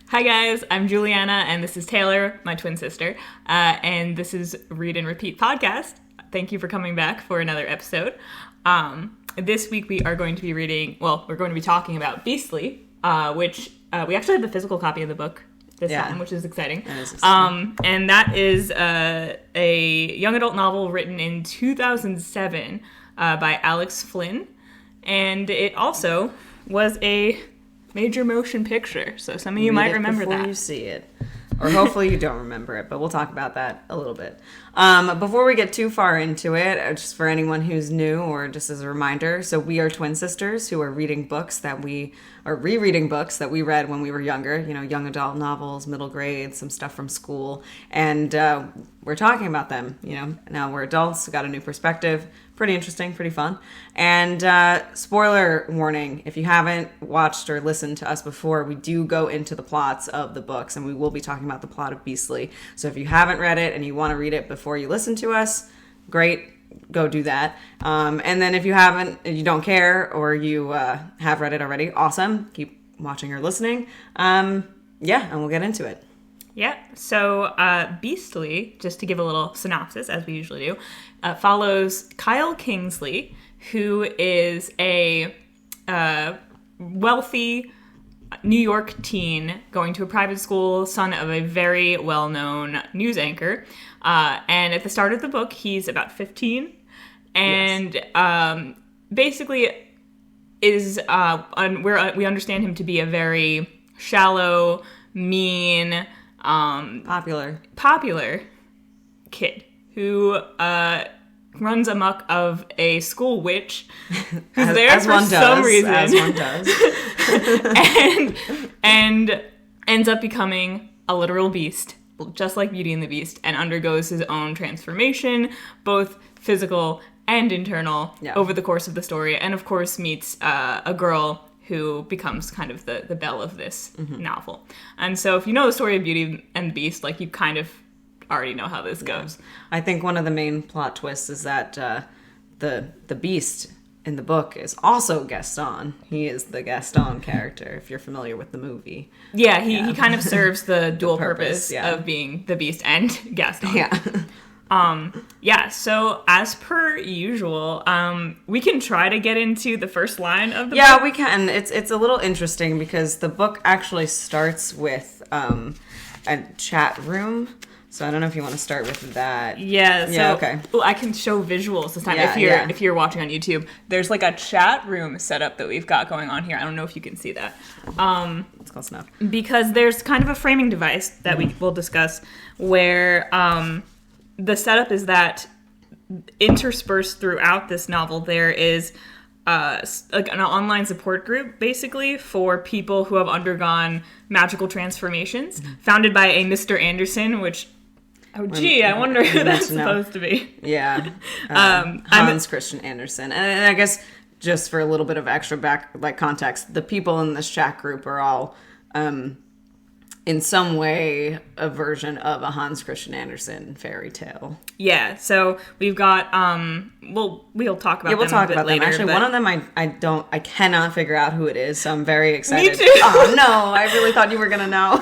Hi guys, I'm Juliana, and this is Taylor, my twin sister, and this is Read and Repeat Podcast. Thank you for coming back for another episode. This week we are going to be we're going to be talking about Beastly, which we actually have the physical copy of the book this time, which is exciting. That is exciting. And that is a young adult novel written in 2007 by Alex Flinn, and it also was a major motion picture, so some of you might remember that. Before you see it. Or hopefully you don't remember it, but we'll talk about that a little bit. Before we get too far into it, just for anyone who's new or just as a reminder, so we are twin sisters who are reading books that we are rereading books that we read when we were younger, young adult novels, middle grade, some stuff from school, and we're talking about them. Now we're adults, got a new perspective. Pretty interesting, pretty fun. And spoiler warning, if you haven't watched or listened to us before, we do go into the plots of the books, and we will be talking about the plot of Beastly. So if you haven't read it and you want to read it before you listen to us, great, go do that. And then if you haven't, if you don't care, or you have read it already, awesome. Keep watching or listening. And we'll get into it. Yeah, so Beastly, just to give a little synopsis, as we usually do, follows Kyle Kingsley, who is a wealthy New York teen going to a private school, son of a very well-known news anchor. And at the start of the book, he's about 15, and basically is, we understand him to be a very shallow, mean, popular kid who runs amok of a school witch who's there for some reason. As one does. and ends up becoming a literal beast, just like Beauty and the Beast, and undergoes his own transformation, both physical and internal, over the course of the story, and of course meets a girl who becomes kind of the belle of this novel. And so if you know the story of Beauty and the Beast, you kind of already know how this goes. I think one of the main plot twists is that the Beast in the book is also Gaston. He is the Gaston character, if you're familiar with the movie. Yeah, he kind of serves the dual purpose of being the Beast and Gaston. So as per usual, we can try to get into the first line of the book. Yeah, we can. It's a little interesting because the book actually starts with a chat room. So I don't know if you want to start with that. Yeah, okay. Well, I can show visuals this time if you're watching on YouTube. There's a chat room setup that we've got going on here. I don't know if you can see that. It's close enough. Because there's kind of a framing device that we will discuss where the setup is that interspersed throughout this novel there is an online support group, basically, for people who have undergone magical transformations, founded by a Mr. Anderson, which... I wonder who that's supposed to be. Yeah. Hans Christian Andersen. And I guess, just for a little bit of extra context, the people in this chat group are all... in some way, a version of a Hans Christian Andersen fairy tale. Yeah, so we've got, we'll talk about them. We'll talk about later, them. Actually, one of them I cannot figure out who it is, so I'm very excited. Me too. Oh, no, I really thought you were going to know.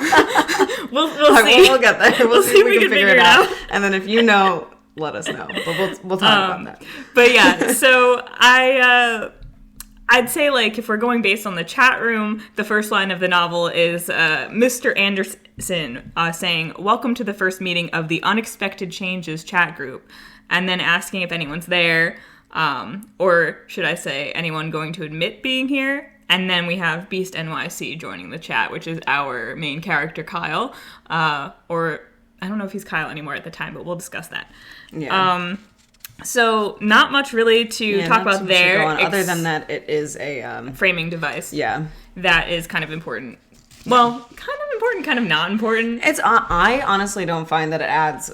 We'll see. We'll get there. We'll see if we can figure it out. And then if you know, let us know. But we'll talk about that. But yeah, so I'd say, if we're going based on the chat room, the first line of the novel is Mr. Anderson saying, "Welcome to the first meeting of the Unexpected Changes chat group," and then asking if anyone's there, or should I say, anyone going to admit being here. And then we have Beast NYC joining the chat, which is our main character, Kyle, or I don't know if he's Kyle anymore at the time, but we'll discuss that. Yeah. So, not much really to talk about there. Other than that, it is a... framing device. Yeah. That is kind of important. Well, kind of important, kind of not important. I honestly don't find that it adds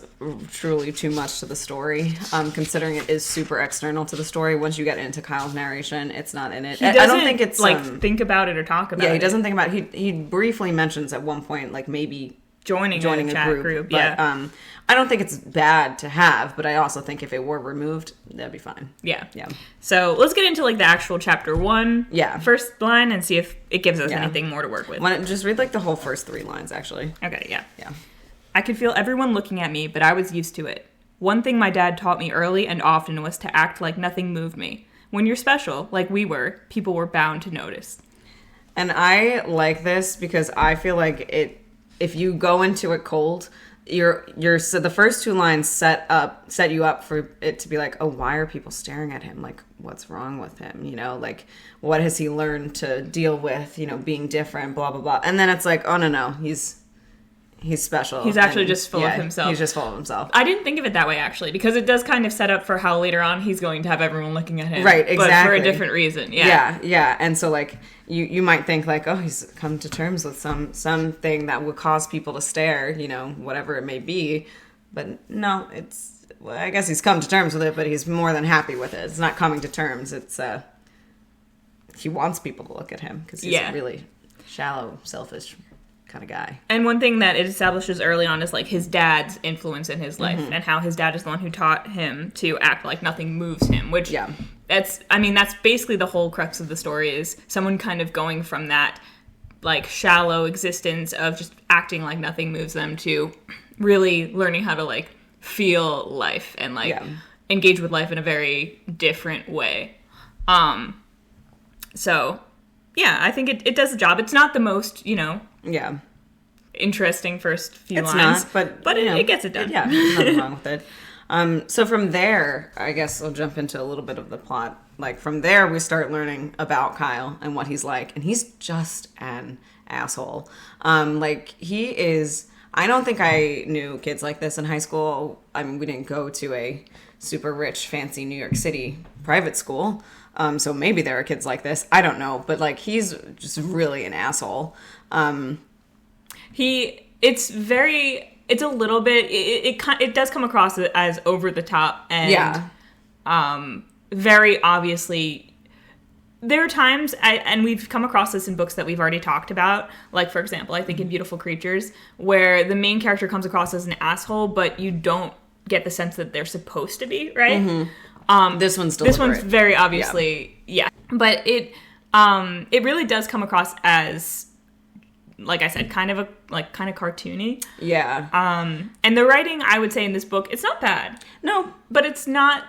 truly too much to the story, considering it is super external to the story. Once you get into Kyle's narration, it's not in it. He doesn't, I don't think it's... think about it or talk about it. Yeah, he doesn't think about it. He briefly mentions at one point, maybe joining a chat group. But, Yeah. I don't think it's bad to have, but I also think if it were removed, that'd be fine. Yeah. Yeah. So let's get into like the actual chapter 1 Yeah. first line and see if it gives us anything more to work with. Just read like the whole first 3 lines, actually. Okay, yeah. Yeah. I could feel everyone looking at me, but I was used to it. One thing my dad taught me early and often was to act like nothing moved me. When you're special, like we were, people were bound to notice. And I like this because I feel like if you go into it cold, so the first 2 lines set you up for it to be like, oh, why are people staring at him? Like, what's wrong with him? You know, like, what has he learned to deal with, you know, being different, blah, blah, blah. And then it's like, oh, no, he's special. He's actually just full of himself. He's just full of himself. I didn't think of it that way, actually, because it does kind of set up for how later on he's going to have everyone looking at him. Right, exactly. But for a different reason, yeah. Yeah. And so, like, you might think, like, oh, he's come to terms with something that would cause people to stare, you know, whatever it may be. But no, well, I guess he's come to terms with it, but he's more than happy with it. It's not coming to terms. It's, he wants people to look at him because he's a really shallow, selfish kind of guy. And one thing that it establishes early on is like his dad's influence in his life and how his dad is the one who taught him to act like nothing moves him, which that's basically the whole crux of the story, is someone kind of going from that like shallow existence of just acting like nothing moves them to really learning how to like feel life and like engage with life in a very different way. So yeah, I think it does the job. It's not the most, you know, interesting first few lines. It's not, but it gets it done. There's nothing wrong with it. So from there, I guess I'll jump into a little bit of the plot. Like, from there, we start learning about Kyle and what he's like. And he's just an asshole. Like, he is... I don't think I knew kids like this in high school. I mean, we didn't go to a super rich, fancy New York City private school. So maybe there are kids like this. I don't know. But, like, he's just really an asshole. It's a little bit, it does come across as over the top and very obviously. There are times, and we've come across this in books that we've already talked about, like, for example, I think in Beautiful Creatures, where the main character comes across as an asshole, but you don't get the sense that they're supposed to be, right? Mm-hmm. This one's very obviously, But it really does come across as, like I said, kind of cartoony. Yeah. And the writing, I would say, in this book, it's not bad. No. But it's not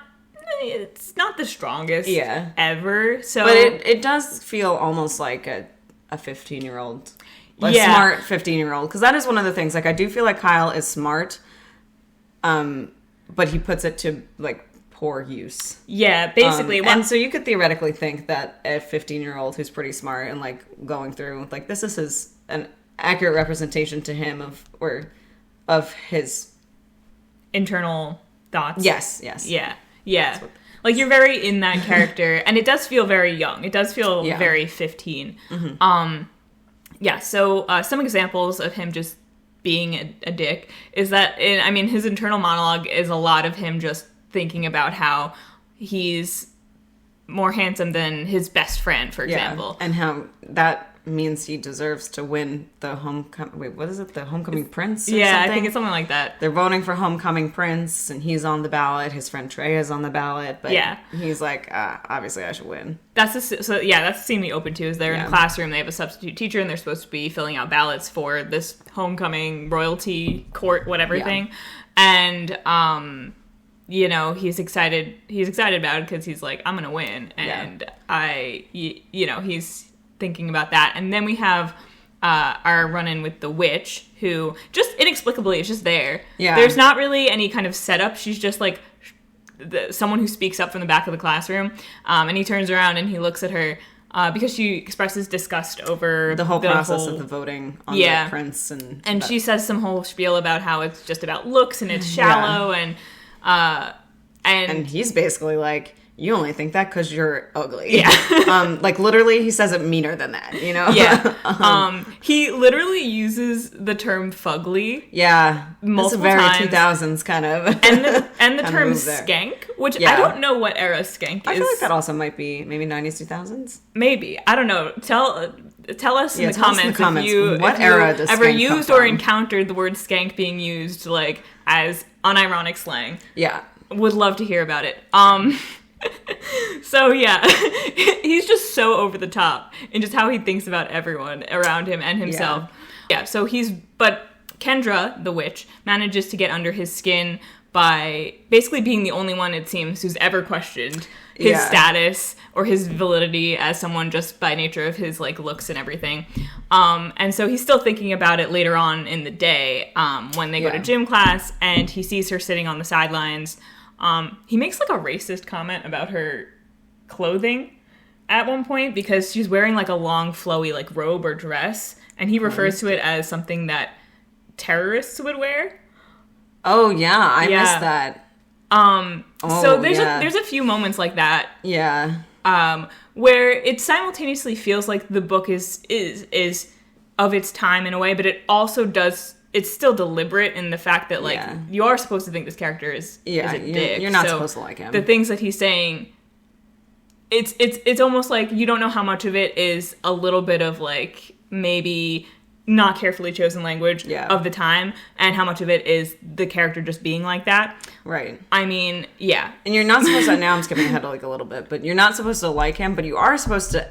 the strongest ever. So, but it does feel almost like a 15-year-old, smart 15-year-old. Because that is one of the things. Like, I do feel like Kyle is smart, but he puts it to, like, poor use. Yeah, basically. And so you could theoretically think that a 15-year-old who's pretty smart and, like, going through, like, this is an accurate representation to him of his internal thoughts. Yes. Yeah. Like, you're very in that character, and it does feel very young. It does feel very 15. Mm-hmm. So some examples of him just being a dick is that, his internal monologue is a lot of him just thinking about how he's more handsome than his best friend, for example. And how that means he deserves to win the homecoming prince or something? I think it's something like that. They're voting for homecoming prince, and he's on the ballot. His friend Trey is on the ballot, but he's like, obviously I should win. That's the scene we open to, is they're in a classroom, they have a substitute teacher, and they're supposed to be filling out ballots for this homecoming royalty court, whatever thing. And, he's excited about it because he's like, I'm going to win. And he's thinking about that. And then we have our run-in with the witch, who just inexplicably is just there. Yeah. There's not really any kind of setup. She's just like someone who speaks up from the back of the classroom. And he turns around and he looks at her because she expresses disgust over the whole process of the voting on the prince. And she says some whole spiel about how it's just about looks and it's shallow. And he's basically like, you only think that because you're ugly. Yeah. Like, literally, he says it meaner than that, you know? Yeah. He literally uses the term fugly. Yeah. Multiple very times. 2000s kind of. And the term skank, which I don't know what era skank is. I feel like that also might be maybe 90s, 2000s. Maybe. I don't know. tell us in the tell us comments, in the comments, if what you era does ever skank used come or from? encountered the word skank being used like as unironic slang. Yeah. Would love to hear about it. So yeah, he's just so over the top in just how he thinks about everyone around him and himself. Yeah, but Kendra, the witch, manages to get under his skin by basically being the only one, it seems, who's ever questioned his status or his validity as someone just by nature of his like looks and everything. And so he's still thinking about it later on in the day when they go to gym class, and he sees her sitting on the sidelines. He makes like a racist comment about her clothing at one point because she's wearing like a long flowy like robe or dress, and he refers to it as something that terrorists would wear. Oh yeah, I missed that. So there's a few moments like that. Yeah. Where it simultaneously feels like the book is of its time in a way, but it also does. It's still deliberate in the fact that like you are supposed to think this character is a dick. You're not supposed to like him. The things that he's saying, it's almost like you don't know how much of it is a little bit of like maybe not carefully chosen language of the time, and how much of it is the character just being like that. Right. I mean, yeah. And you're not supposed to, now I'm skipping ahead like a little bit, but you're not supposed to like him, but you are supposed to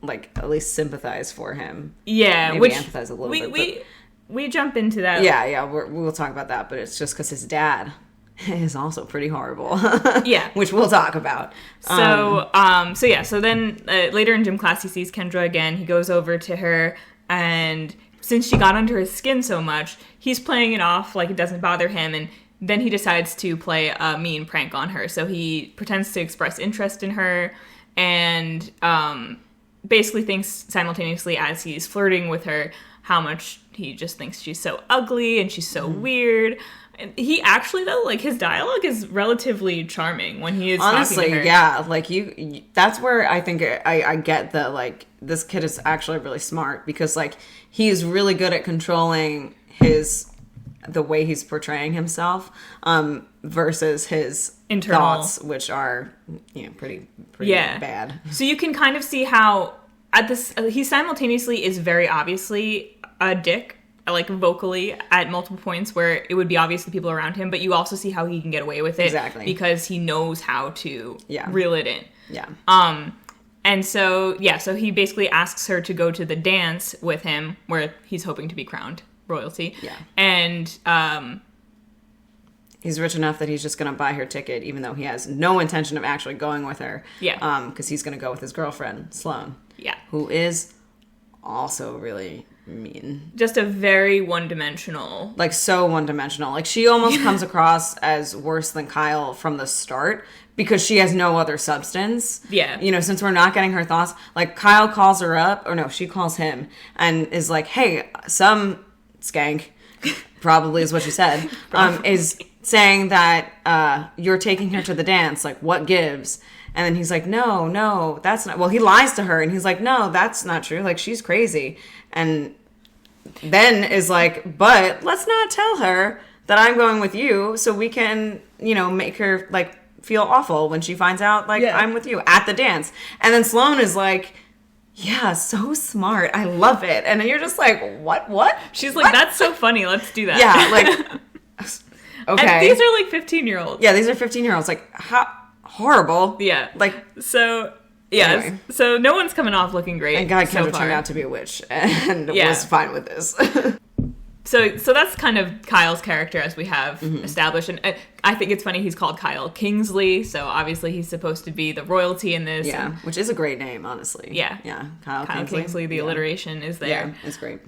like at least sympathize for him. Yeah. Maybe empathize a little bit. We jump into that. Yeah, we'll talk about that, but it's just because his dad is also pretty horrible. Yeah. Which we'll talk about. So then later in gym class, he sees Kendra again. He goes over to her, and since she got under his skin so much, he's playing it off like it doesn't bother him, and then he decides to play a mean prank on her. So he pretends to express interest in her, and basically thinks simultaneously as he's flirting with her how much he just thinks she's so ugly and she's so weird. And he actually, though, like, his dialogue is relatively charming when he is honestly talking to her. Yeah, like you that's where I think I get that like this kid is actually really smart, because like he's really good at controlling the way he's portraying himself versus his internal thoughts, which are pretty bad. So you can kind of see how he simultaneously is very obviously a dick, like vocally at multiple points where it would be obvious to people around him, but you also see how he can get away with it because he knows how to reel it in. And so he basically asks her to go to the dance with him where he's hoping to be crowned royalty. And he's rich enough that he's just going to buy her ticket, even though he has no intention of actually going with her. Because he's going to go with his girlfriend, Sloane. Who is also really mean. Just a very one-dimensional. Like, so one-dimensional. Like, she almost comes across as worse than Kyle from the start because she has no other substance. Since we're not getting her thoughts. Like, Kyle calls her up, or no, she calls him, and is like, hey, some skank, probably is what she said, is saying that you're taking her to the dance. Like, what gives? And then he's like, no, that's not... Well, he lies to her, and he's like, no, that's not true. Like, she's crazy. And then is like, but let's not tell her that I'm going with you so we can, make her, like, feel awful when she finds out, like, I'm with you at the dance. And then Sloane is like, yeah, so smart. I love it. And then you're just like, what? She's like, that's so funny. Let's do that. Yeah, like, okay. And these are, like, 15-year-olds. Yeah, these are 15-year-olds. Like, how... horrible. Yeah. Like, so, yeah. Anyway. So no one's coming off looking great. And God, Kendra turned out to be a witch and was fine with this. So that's kind of Kyle's character as we have established. And I think it's funny he's called Kyle Kingsley. So obviously he's supposed to be the royalty in this. Yeah, which is a great name, honestly. Yeah. Kyle Kingsley, the alliteration is there. Yeah, it's great.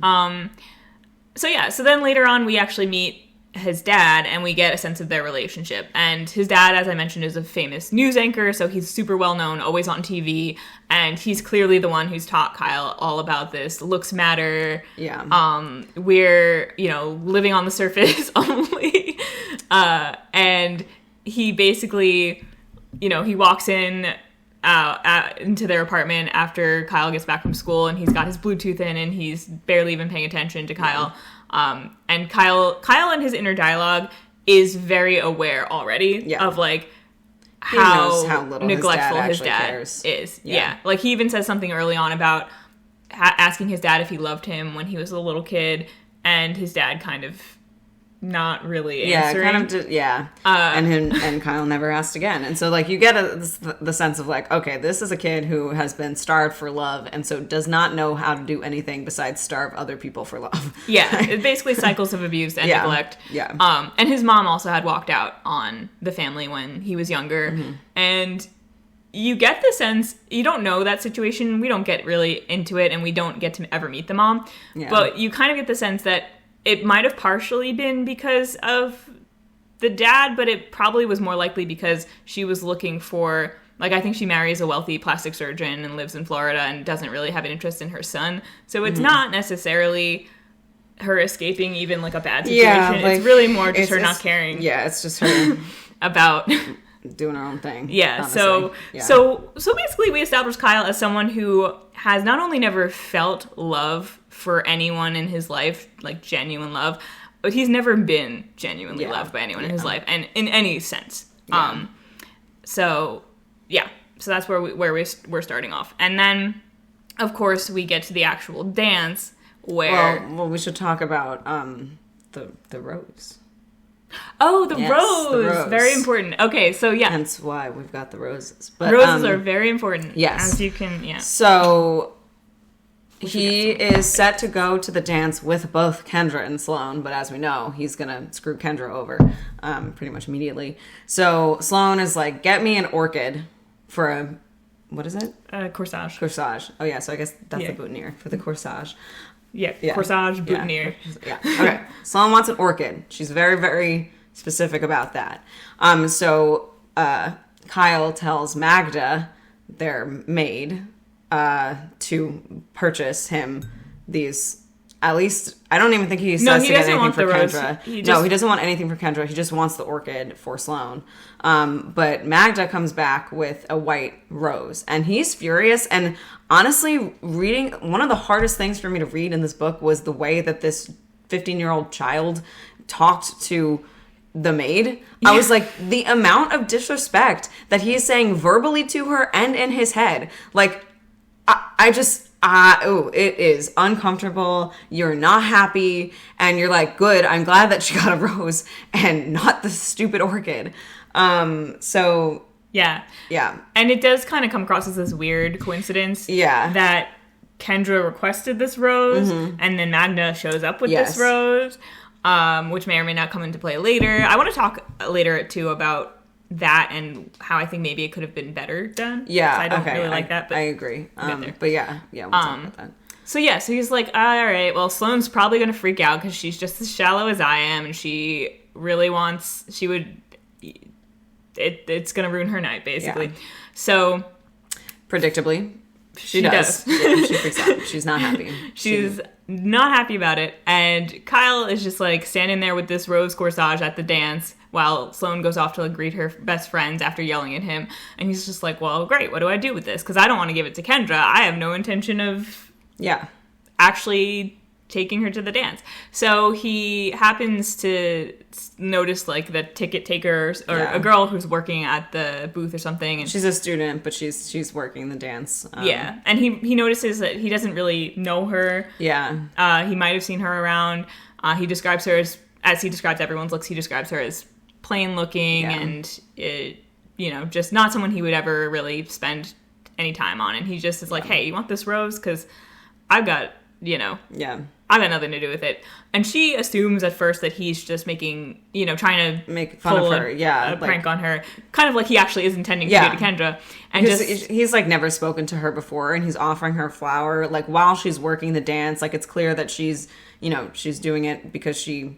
So then later on we actually meet his dad, and we get a sense of their relationship. And his dad, as I mentioned, is a famous news anchor, so he's super well known, always on TV, and he's clearly the one who's taught Kyle all about this looks matter. We're living on the surface only, and he basically he walks in into their apartment after Kyle gets back from school, and he's got his Bluetooth in, and he's barely even paying attention to Kyle. And Kyle in his inner dialogue is very aware already of like how little neglectful his dad cares. is. Yeah. Like he even says something early on about asking his dad if he loved him when he was a little kid, and his dad kind of not really answering. And Kyle never asked again. And so, like, you get the sense of, like, okay, this is a kid who has been starved for love, and so does not know how to do anything besides starve other people for love. Yeah, it's basically cycles of abuse and neglect. Yeah. And his mom also had walked out on the family when he was younger. Mm-hmm. And you get the sense, you don't know that situation, we don't get really into it, and we don't get to ever meet the mom, but you kind of get the sense that it might have partially been because of the dad, but it probably was more likely because she was looking for, like, I think she marries a wealthy plastic surgeon and lives in Florida and doesn't really have an interest in her son. So it's not necessarily her escaping even, like, a bad situation. Yeah, like, it's really more just her not caring. Yeah, it's just her about doing her own thing. Yeah, so basically we established Kyle as someone who has not only never felt love for anyone in his life, like genuine love, but he's never been genuinely loved by anyone in his life, and in any sense. Yeah. So that's where we're starting off, and then of course we get to the actual dance where well we should talk about the rose. Oh, the rose. Very important. Okay, so yeah. Hence why we've got the roses. But, roses are very important. Yes. As you can, So he is set to go to the dance with both Kendra and Sloane, but as we know, he's going to screw Kendra over pretty much immediately. So Sloane is like, get me an orchid for a, what is it? Corsage. Corsage. Oh, yeah, so I guess that's the boutonniere for the corsage. Yeah, corsage, boutonniere. Yeah. Okay. Sloane wants an orchid. She's very, very specific about that. So Kyle tells Magda, their maid, to purchase him these. At least, I don't even think he says to get anything for Kendra. He doesn't want anything for Kendra. He just wants the orchid for Sloane. But Magda comes back with a white rose, and he's furious. And honestly, reading, one of the hardest things for me to read in this book was the way that this 15-year-old child talked to the maid. I was like, the amount of disrespect that he is saying verbally to her and in his head. Like, it is uncomfortable. You're not happy. And you're like, good, I'm glad that she got a rose and not the stupid orchid. So... Yeah. And it does kind of come across as this weird coincidence. Yeah. That Kendra requested this rose, and then Magda shows up with this rose, which may or may not come into play later. I want to talk later, too, about that and how I think maybe it could have been better done. Yeah, I don't really like that. But I agree. But yeah, we'll talk about that. So he's like, all right, well, Sloane's probably going to freak out because she's just as shallow as I am, and she really wants, it's going to ruin her night, basically. Yeah. So... Predictably, she does. Yeah, she freaks out. She's not happy. She's not happy about it, and Kyle is just, like, standing there with this rose corsage at the dance, while Sloane goes off to greet her best friends after yelling at him. And he's just like, well, great, what do I do with this? Because I don't want to give it to Kendra. I have no intention of actually taking her to the dance. So he happens to notice, like, the ticket taker or a girl who's working at the booth or something. And she's a student, but she's working the dance. And he notices that he doesn't really know her. Yeah. He might have seen her around. He describes her as he describes everyone's looks, he describes her as plain looking and just not someone he would ever really spend any time on. And he just is like, hey, you want this rose? Because I've got, I've got nothing to do with it. And she assumes at first that he's just making, trying to make fun of her. A prank on her. Kind of like he actually is intending to do to Kendra. And he's like never spoken to her before, and he's offering her a flower, like, while she's working the dance. Like, it's clear that she's doing it because he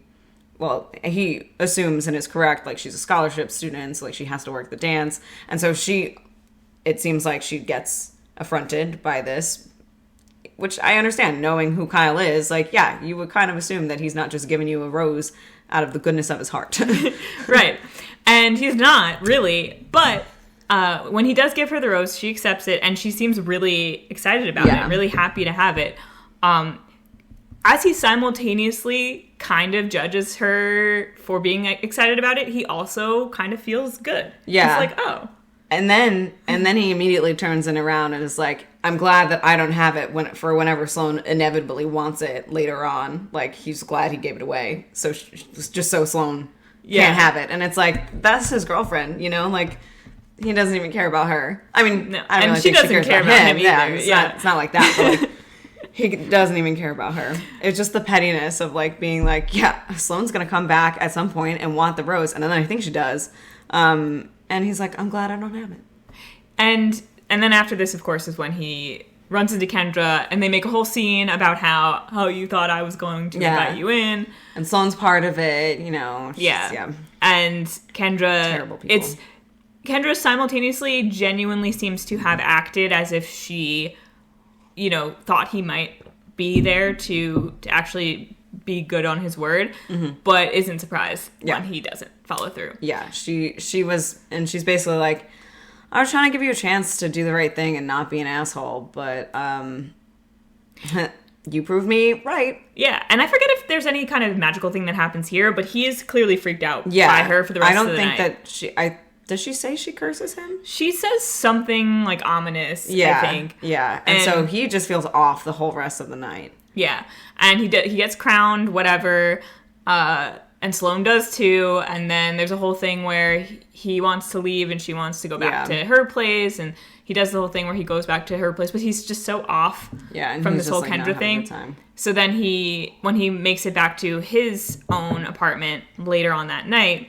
assumes and is correct, like, she's a scholarship student, so, like, she has to work the dance. And so it seems like she gets affronted by this, which I understand, knowing who Kyle is. Like, yeah, you would kind of assume that he's not just giving you a rose out of the goodness of his heart. Right. And he's not, really. But when he does give her the rose, she accepts it, and she seems really excited about it, really happy to have it. As he simultaneously kind of judges her for being excited about it, he also kind of feels good. Yeah. He's like, oh. And then he immediately turns it around and is like, I'm glad that I don't have it whenever Sloane inevitably wants it later on. Like, he's glad he gave it away. So, just so Sloane can't have it. And it's like, that's his girlfriend, you know? Like, he doesn't even care about her. I mean, no. I don't and really she think doesn't cares care about him either. Yeah, it's not like that. But, like, he doesn't even care about her. It's just the pettiness of, like, being like, yeah, Sloane's going to come back at some point and want the rose. And then I think she does. And he's like, I'm glad I don't have it. And then after this, of course, is when he runs into Kendra, and they make a whole scene about how you thought I was going to invite you in. And Sloane's part of it, you know. Yeah. And Kendra... Terrible people. Kendra simultaneously genuinely seems to have acted as if she, you know, thought he might be there to actually be good on his word, but isn't surprised when he doesn't follow through. Yeah, she was, and she's basically like, I was trying to give you a chance to do the right thing and not be an asshole, but you proved me right. Yeah, and I forget if there's any kind of magical thing that happens here, but he is clearly freaked out by her for the rest of the night. I don't think that does she say she curses him? She says something like ominous, I think. Yeah, and so he just feels off the whole rest of the night. Yeah, and he gets crowned, whatever, and Sloane does too, and then there's a whole thing where he wants to leave and she wants to go back to her place, and he does the whole thing where he goes back to her place, but he's just so off from this whole Kendra thing. So then when he makes it back to his own apartment later on that night,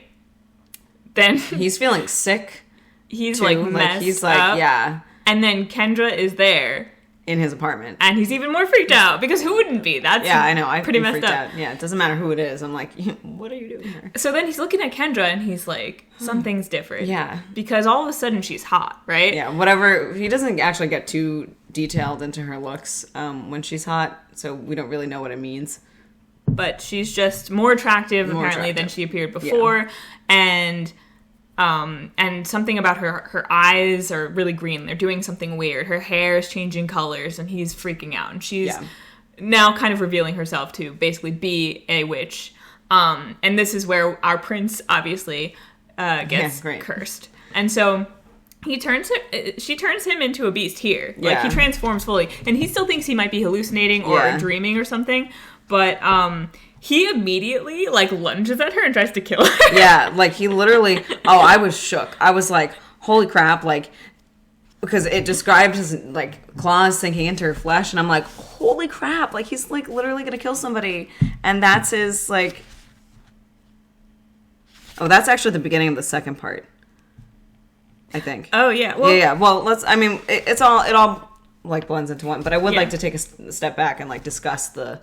then... he's feeling sick. He's too. Messed up. Yeah. And then Kendra is there. In his apartment. And he's even more freaked out, because who wouldn't be? That's I know. I'd pretty be messed freaked up. Out. Yeah, it doesn't matter who it is. I'm like, what are you doing here? So then he's looking at Kendra, and he's like, something's different. Yeah. Because all of a sudden she's hot, right? Yeah, whatever. He doesn't actually get too detailed into her looks when she's hot, so we don't really know what it means. But she's just more attractive, apparently, than she appeared before. Yeah. And something about her eyes are really green. They're doing something weird. Her hair is changing colors, and he's freaking out. And she's now kind of revealing herself to basically be a witch. And this is where our prince obviously gets cursed. And so she turns him into a beast here. Like, he transforms fully. And he still thinks he might be hallucinating or dreaming or something. But he immedately, like, lunges at her and tries to kill her. Yeah, like, he literally... Oh, I was shook. I was like, holy crap, like... Because it described his, like, claws sinking into her flesh, and I'm like, holy crap, like, he's, like, literally gonna kill somebody. And that's his, like... Oh, that's actually the beginning of the second part, I think. Oh, yeah. Well, yeah. Well, it all, like, blends into one. But I would like to take a step back and, like, discuss the...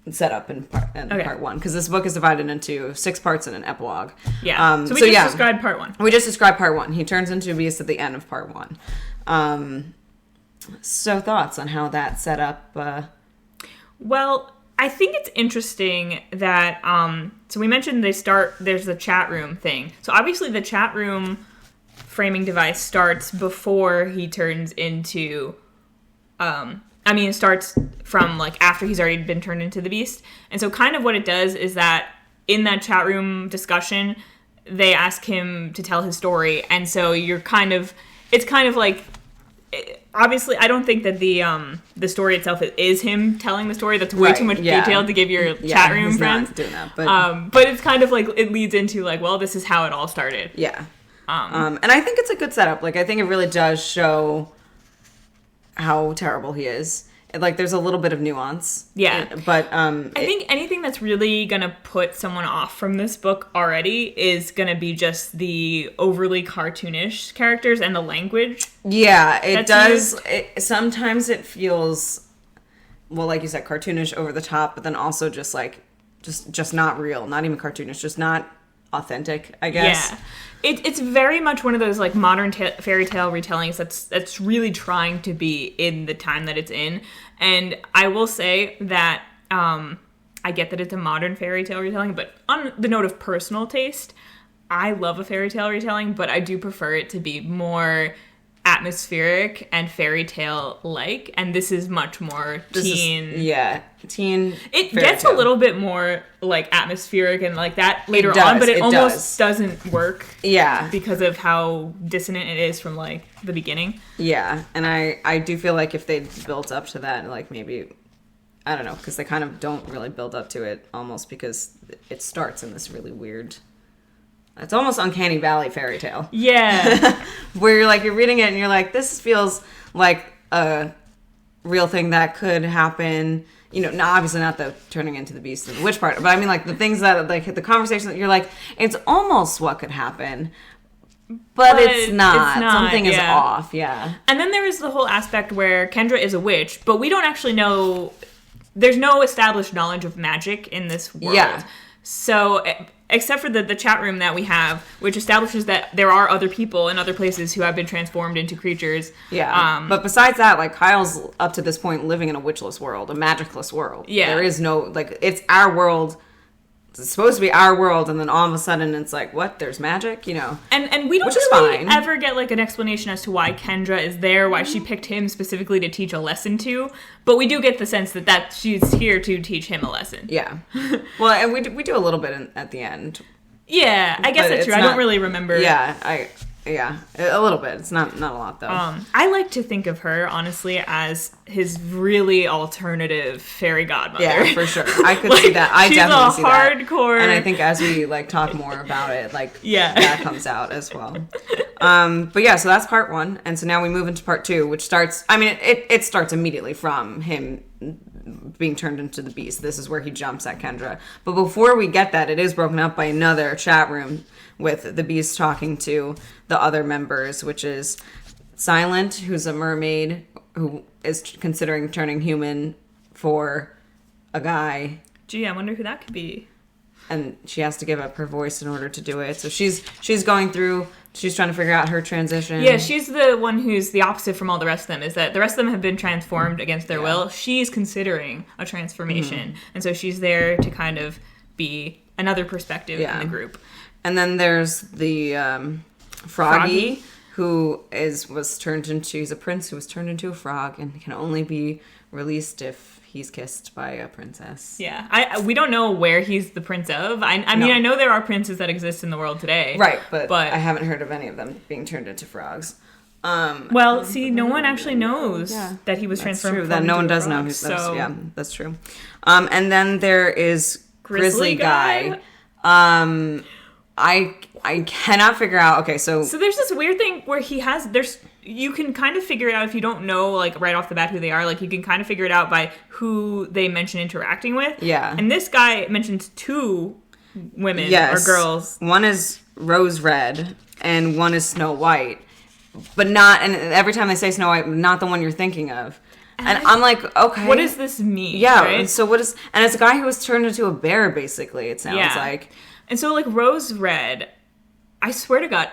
setup in part one, because this book is divided into 6 parts and an epilogue. Yeah. So we just described part 1. We just described part 1. He turns into a beast at the end of part 1. So thoughts on how that set up? Well, I think it's interesting that so we mentioned there's the chat room thing. So obviously the chat room framing device starts before he turns into it starts from, like, after he's already been turned into the beast. And so kind of what it does is that in that chat room discussion, they ask him to tell his story. And so it's kind of like, obviously, I don't think that the story itself is him telling the story. That's way too much detail to give your chat room friends. Not doing that, but it's kind of like, it leads into, like, well, this is how it all started. Yeah. And I think it's a good setup. Like, I think it really does show how terrible he is. Like, there's a little bit of nuance. Yeah. But I think anything that's really going to put someone off from this book already is going to be just the overly cartoonish characters and the language. Yeah, it does. Sometimes it feels, well, like you said, cartoonish, over the top, but then also just, like, just not real. Not even cartoonish, just not authentic, I guess. Yeah. It's very much one of those, like, modern fairy tale retellings that's really trying to be in the time that it's in. And I will say that I get that it's a modern fairy tale retelling, but on the note of personal taste, I love a fairy tale retelling, but I do prefer it to be more atmospheric and fairy tale like, and this is much more teen. Teen. It gets a little bit more like atmospheric and like that later on, but it almost doesn't work. Yeah, because of how dissonant it is from like the beginning. Yeah, and I do feel like if they built up to that, like maybe, I don't know, because they kind of don't really build up to it, almost because it starts in this really weird. It's almost Uncanny Valley fairy tale. Yeah. Where you're reading it and you're like, this feels like a real thing that could happen. You know, obviously not the turning into the beast and the witch part, but I mean like the things that, like the conversation that you're like, it's almost what could happen, but it's not. Something is off, yeah. And then there is the whole aspect where Kendra is a witch, but we don't actually know, there's no established knowledge of magic in this world. Yeah. So, except for the chat room that we have, which establishes that there are other people in other places who have been transformed into creatures. Yeah. But besides that, like, Kyle's up to this point living in a witchless world, a magicless world. Yeah. There is no, like, it's our world. It's supposed to be our world, and then all of a sudden it's like, what? There's magic? You know? And we don't really ever get, like, an explanation as to why Kendra is there, why she picked him specifically to teach a lesson to. But we do get the sense that she's here to teach him a lesson. Yeah. Well, and we do a little bit at the end. Yeah, I guess that's true. I don't really remember. Yeah, a little bit. It's not a lot, though. I like to think of her, honestly, as his really alternative fairy godmother. Yeah, for sure. I could see that. I definitely see that. She's a hardcore. And I think as we, like, talk more about it, like, that comes out as well. But yeah, so that's part one. And so now we move into part two, which starts, I mean, it starts immediately from him being turned into the beast. This is where he jumps at Kendra. But before we get that, it is broken up by another chat room with the beast talking to the other members, which is Silent, who's a mermaid who is considering turning human for a guy. Gee, I wonder who that could be. And she has to give up her voice in order to do it. So she's going through, she's trying to figure out her transition. Yeah, she's the one who's the opposite from all the rest of them, is that the rest of them have been transformed against their will. She's considering a transformation. And so she's there to kind of be another perspective in the group. And then there's the Froggy, who was turned into, he's a prince who was turned into a frog and can only be released if he's kissed by a princess. Yeah, we don't know where he's the prince of. I mean, I know there are princes that exist in the world today. Right, but I haven't heard of any of them being turned into frogs. Well, see, no one actually knows that he was transformed. True. That no one does know. That's true. And then there is Grizzly Guy. I cannot figure out. Okay, so there's this weird thing where you can kind of figure it out if you don't know, like, right off the bat who they are. Like, you can kind of figure it out by who they mention interacting with. Yeah. And this guy mentions two women or girls. One is Rose Red and one is Snow White. But not, and every time they say Snow White, not the one you're thinking of. And I'm like, okay. What does this mean? Yeah, right? So and it's a guy who was turned into a bear, basically, it sounds like. And so, like, Rose Red, I swear to God,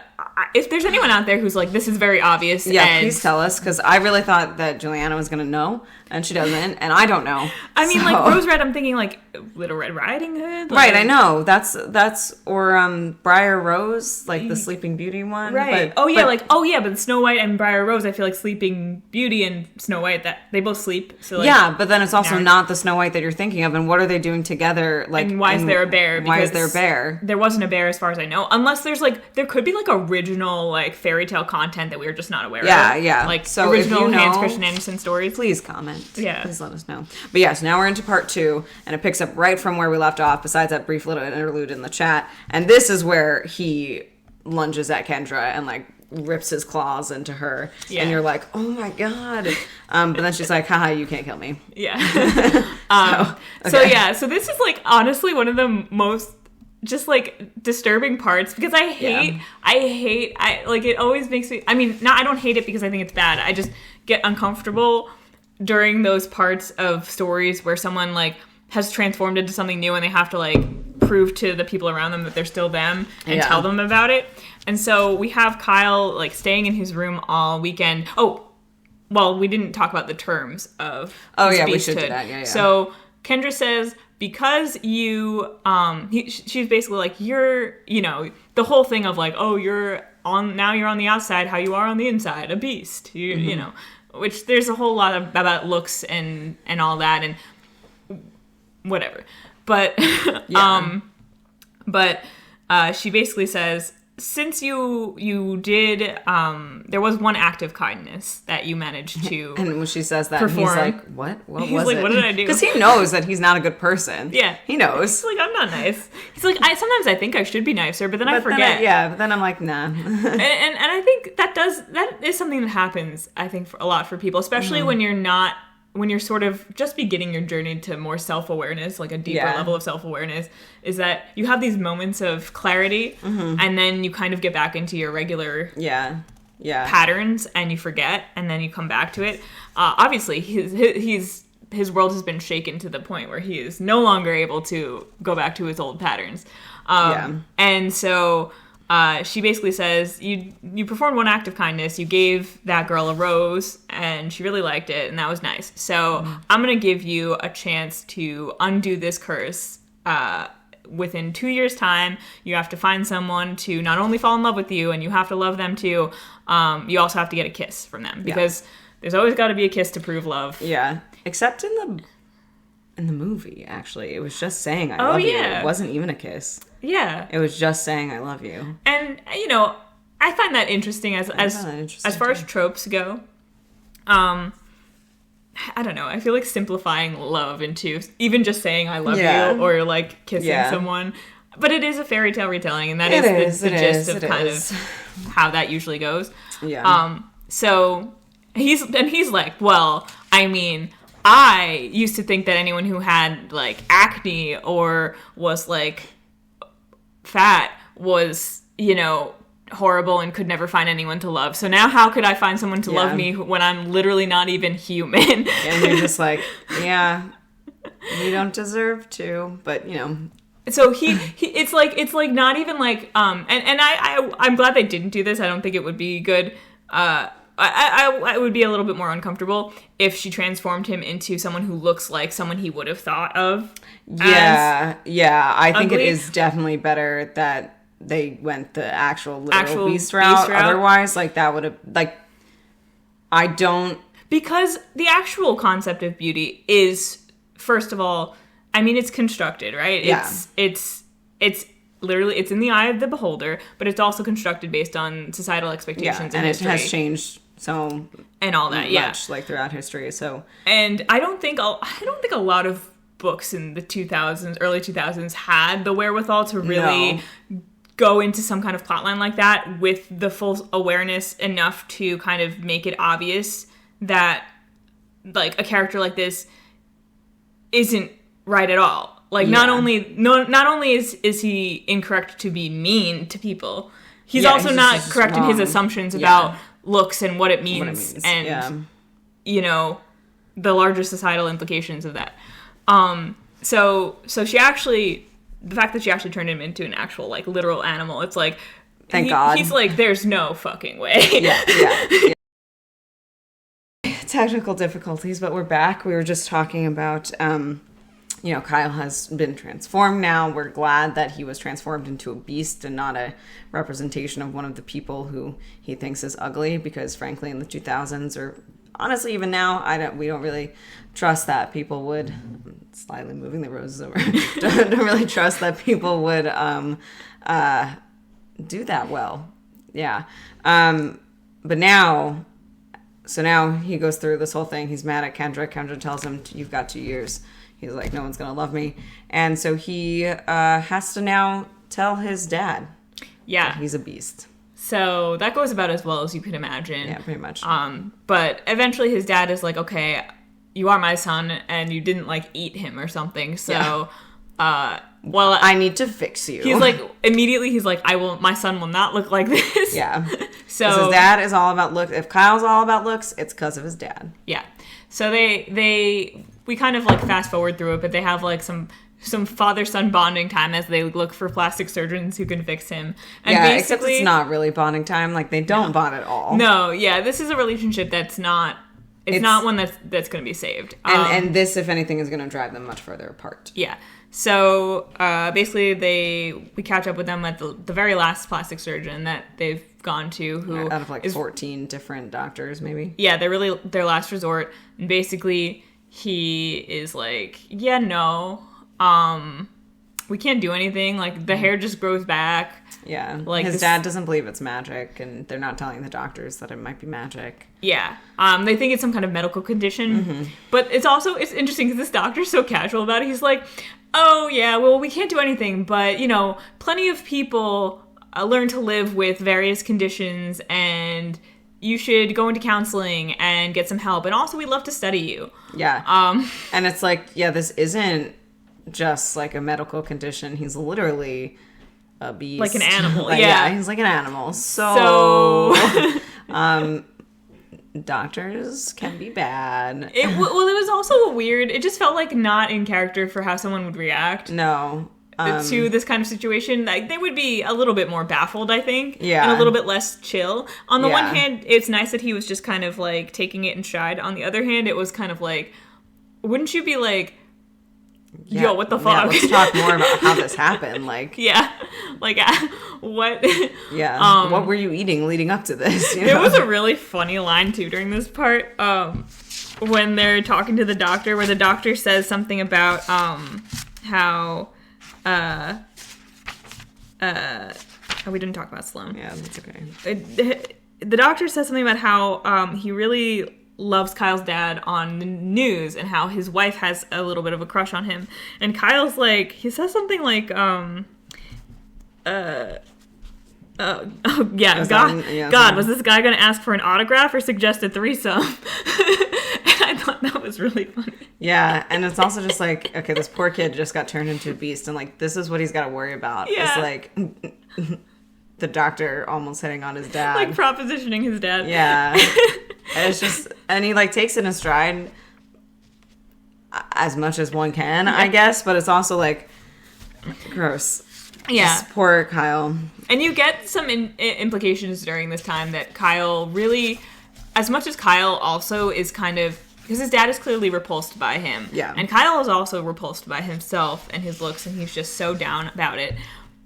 if there's anyone out there who's like, this is very obvious. Yeah, please tell us, because I really thought that Juliana was going to know, and she doesn't, and I don't know. I mean, like, Rose Red, I'm thinking, like, Little Red Riding Hood? Like, right, I know. That's or Briar Rose, like the Sleeping Beauty one. Right. But Snow White and Briar Rose, I feel like Sleeping Beauty and Snow White, that they both sleep. So, like, yeah, but then it's also not the Snow White that you're thinking of, and what are they doing together? Like, and why is there a bear? Why is there a bear? There wasn't a bear as far as I know, unless there could be, like, original, like, fairy tale content that we were just not aware of. Yeah. Like, so original Hans Christian Andersen stories. Please comment. Yeah. Please let us know. But yeah, so now we're into part two, and it picks up right from where we left off, besides that brief little interlude in the chat. And this is where he lunges at Kendra and, like, rips his claws into her. Yeah. And you're like, oh my God. But then she's like, haha, you can't kill me. Yeah. So this is, like, honestly one of the most just, like, disturbing parts, because I hate, it always makes me, I mean, I don't hate it because I think it's bad. I just get uncomfortable during those parts of stories where someone, like, has transformed into something new and they have to, like, prove to the people around them that they're still them and tell them about it. And so we have Kyle, like, staying in his room all weekend. Oh, well, we didn't talk about the terms of his we should do that. Yeah. So Kendra says, because you, she's basically like, you're, you know, the whole thing of, like, oh, you're you're on the outside how you are on the inside, a beast. You know, which there's a whole lot about looks and all that and whatever. But she basically says, since you did, there was one act of kindness that you managed to And when she says that, perform. he's like, what? What He's was like, it? what did I do? Because he knows that he's not a good person. Yeah. He knows. He's like, I'm not nice. He's like, sometimes I think I should be nicer, but then I forget. But then I'm like, nah. and I think that is something that happens, I think, a lot for people, especially when you're sort of just beginning your journey to more self-awareness, like a deeper level of self-awareness, is that you have these moments of clarity and then you kind of get back into your regular patterns and you forget and then you come back to it. Obviously, his world has been shaken to the point where he is no longer able to go back to his old patterns. And so she basically says, you performed one act of kindness, you gave that girl a rose, and she really liked it, and that was nice. So I'm going to give you a chance to undo this curse. Within 2 years' time, you have to find someone to not only fall in love with you, and you have to love them too, you also have to get a kiss from them. Because there's always got to be a kiss to prove love. Yeah. Except in the movie, actually. It was just saying, I love you. It wasn't even a kiss. Yeah. It was just saying, I love you. And, you know, I find that interesting as far as tropes go. I don't know. I feel like simplifying love into even just saying I love you or like kissing someone. But it is a fairy tale retelling, and that is the gist of kind of how that usually goes. Yeah. So he's like, well, I mean, I used to think that anyone who had like acne or was like fat was, you know, horrible and could never find anyone to love. So now how could I find someone to love me when I'm literally not even human? And you're just like, yeah, you don't deserve to, but you know. So he it's like not even like and I'm glad they didn't do this. I don't think it would be good. I would be a little bit more uncomfortable if she transformed him into someone who looks like someone he would have thought of. Yeah. I think ugly. it is definitely better that they went the actual literal beast route. Otherwise, like, that would have, like, I don't... Because the actual concept of beauty is, first of all, I mean, it's constructed, right? Yeah. It's literally, it's in the eye of the beholder, but it's also constructed based on societal expectations and history. It has changed so... And all that, much, like, throughout history, so... And I don't think a lot of books in the 2000s, early 2000s had the wherewithal to really... go into some kind of plotline like that with the full awareness enough to kind of make it obvious that like a character like this isn't right at all. Like not only is he incorrect to be mean to people, he's also not correct in his assumptions about looks and what it means. And you know, the larger societal implications of that. So she actually, the fact that she actually turned him into an actual, like, literal animal, it's like... Thank God. He's like, there's no fucking way. Yeah. Technical difficulties, but we're back. We were just talking about, you know, Kyle has been transformed now. We're glad that he was transformed into a beast and not a representation of one of the people who he thinks is ugly, because, frankly, in the 2000s, or honestly even now, we don't really trust that people would... slightly moving the roses over. don't really trust that people would do that well. Yeah. But now he goes through this whole thing. He's mad at Kendra. Kendra tells him, you've got 2 years. He's like, no one's going to love me. And so he has to now tell his dad that he's a beast. So that goes about as well as you could imagine. Yeah, pretty much. But eventually his dad is like, okay, you are my son, and you didn't, like, eat him or something, so, well... I need to fix you. He's like, immediately he's like, my son will not look like this. Yeah. So his dad is all about looks. If Kyle's all about looks, it's because of his dad. Yeah. So we kind of, like, fast forward through it, but they have, like, some father-son bonding time as they look for plastic surgeons who can fix him. And except it's not really bonding time. Like, they don't bond at all. No, yeah, this is a relationship that's not... It's not one that's going to be saved. And this, if anything, is going to drive them much further apart. Yeah. So basically, we catch up with them at the very last plastic surgeon that they've gone to, who out of like 14 different doctors, maybe. Yeah, they're really their last resort. And basically, he is like, yeah, no, we can't do anything. Like, the hair just grows back. Yeah, like his dad doesn't believe it's magic, and they're not telling the doctors that it might be magic. Yeah, they think it's some kind of medical condition. But it's interesting because this doctor's so casual about it. He's like, oh yeah, well, we can't do anything, but, you know, plenty of people learn to live with various conditions, and you should go into counseling and get some help. And also, we'd love to study you. Yeah. And it's like, yeah, this isn't just like a medical condition. He's literally a beast. Like an animal. Like, yeah, he's like an animal. So doctors can be bad. It was also weird. It just felt like not in character for how someone would react. No. To this kind of situation. Like, they would be a little bit more baffled, I think. Yeah. And a little bit less chill. On the one hand, it's nice that he was just kind of, like, taking it in stride. On the other hand, it was kind of like, wouldn't you be like, yo, what the fuck? Yeah, let's talk more about how this happened. Like, yeah. Like, what? Yeah. What were you eating leading up to this? You know? There was a really funny line, too, during this part. When they're talking to the doctor, where the doctor says something about how... we didn't talk about Sloane. Yeah, that's okay. The doctor says something about how he really loves Kyle's dad on the news, and how his wife has a little bit of a crush on him. And Kyle's like, he says something like, God, was this guy going to ask for an autograph or suggest a threesome? I thought that was really funny. Yeah, and it's also just like, okay, this poor kid just got turned into a beast, and like, this is what he's got to worry about. Yeah. It's like the doctor almost hitting on his dad. Like, propositioning his dad. Yeah. And it's just, and he like takes it in stride as much as one can, I guess, but it's also like, gross. Yeah. Just poor Kyle. And you get some implications during this time that Kyle really, as much as Kyle also is kind of, because his dad is clearly repulsed by him. Yeah. And Kyle is also repulsed by himself and his looks, and he's just so down about it.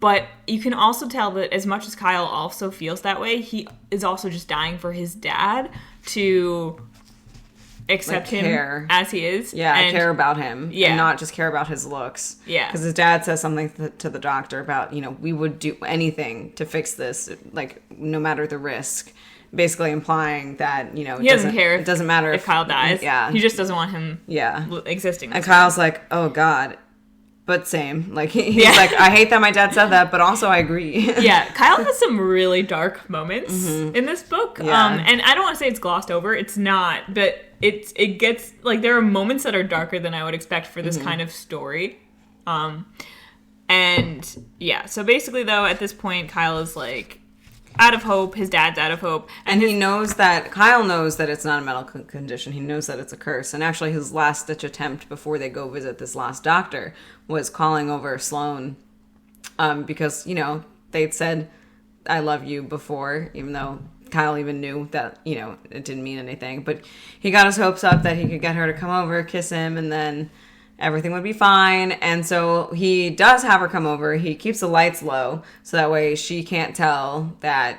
But you can also tell that as much as Kyle also feels that way, he is also just dying for his dad to accept him as he is. Yeah, and care about him. Yeah. And not just care about his looks. Yeah. Because his dad says something to the doctor about, you know, we would do anything to fix this, like, no matter the risk. Basically implying that, you know, he doesn't care. It doesn't matter if Kyle dies. Yeah. He just doesn't want him existing. And Kyle's like, oh, God. But same. Like, he's like, I hate that my dad said that, but also I agree. Yeah, Kyle has some really dark moments in this book. Yeah. And I don't want to say it's glossed over. It's not. But it gets, like, there are moments that are darker than I would expect for this kind of story. And, yeah. So basically, though, at this point, Kyle is, like, out of hope. His dad's out of hope. And he knows that, Kyle knows that it's not a medical condition. He knows that it's a curse. And actually his last ditch attempt before they go visit this last doctor was calling over Sloane. Because, you know, they'd said, I love you before, even though Kyle even knew that, you know, it didn't mean anything. But he got his hopes up that he could get her to come over, kiss him, and then everything would be fine. And so he does have her come over. He keeps the lights low so that way she can't tell that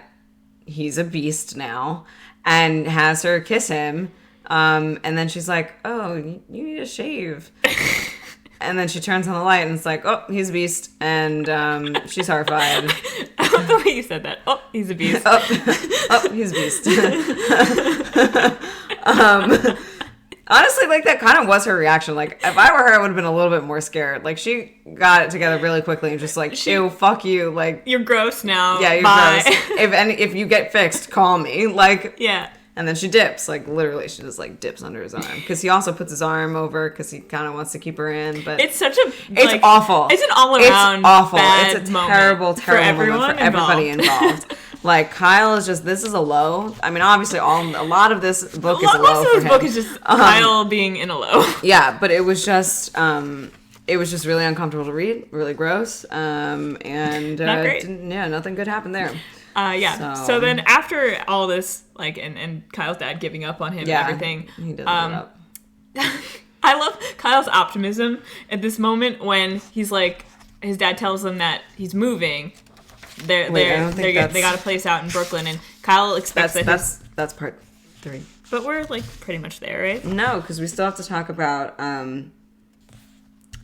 he's a beast now, and has her kiss him. And then she's like, oh, you need to shave. And then she turns on the light and it's like, oh, he's a beast. And she's horrified. I love the way you said that. Oh, he's a beast. Oh, he's a beast. Honestly, like, that kind of was her reaction. Like, if I were her, I would have been a little bit more scared. Like, she got it together really quickly and just like, ew, fuck you. Like, you're gross now. Yeah, you're gross. If you get fixed, call me. Like, yeah. And then she dips. Like, literally, she just, like, dips under his arm. Because he also puts his arm over because he kind of wants to keep her in. But it's such a... It's awful. It's an all-around It's awful. Bad it's a terrible, terrible moment for everybody involved. Like, Kyle is just... This is a low. I mean, obviously, a lot of this book is a low most of this for book him. is just Kyle being in a low. Yeah, but it was just... it was just really uncomfortable to read. Really gross. And... Not great. Nothing good happened there. So then after all this, like, and Kyle's dad giving up on him and everything, he does give up. I love Kyle's optimism at this moment when he's like, his dad tells him that he's moving, they got a place out in Brooklyn, and Kyle expects that's part 3. But we're like pretty much there, right? No, because we still have to talk about.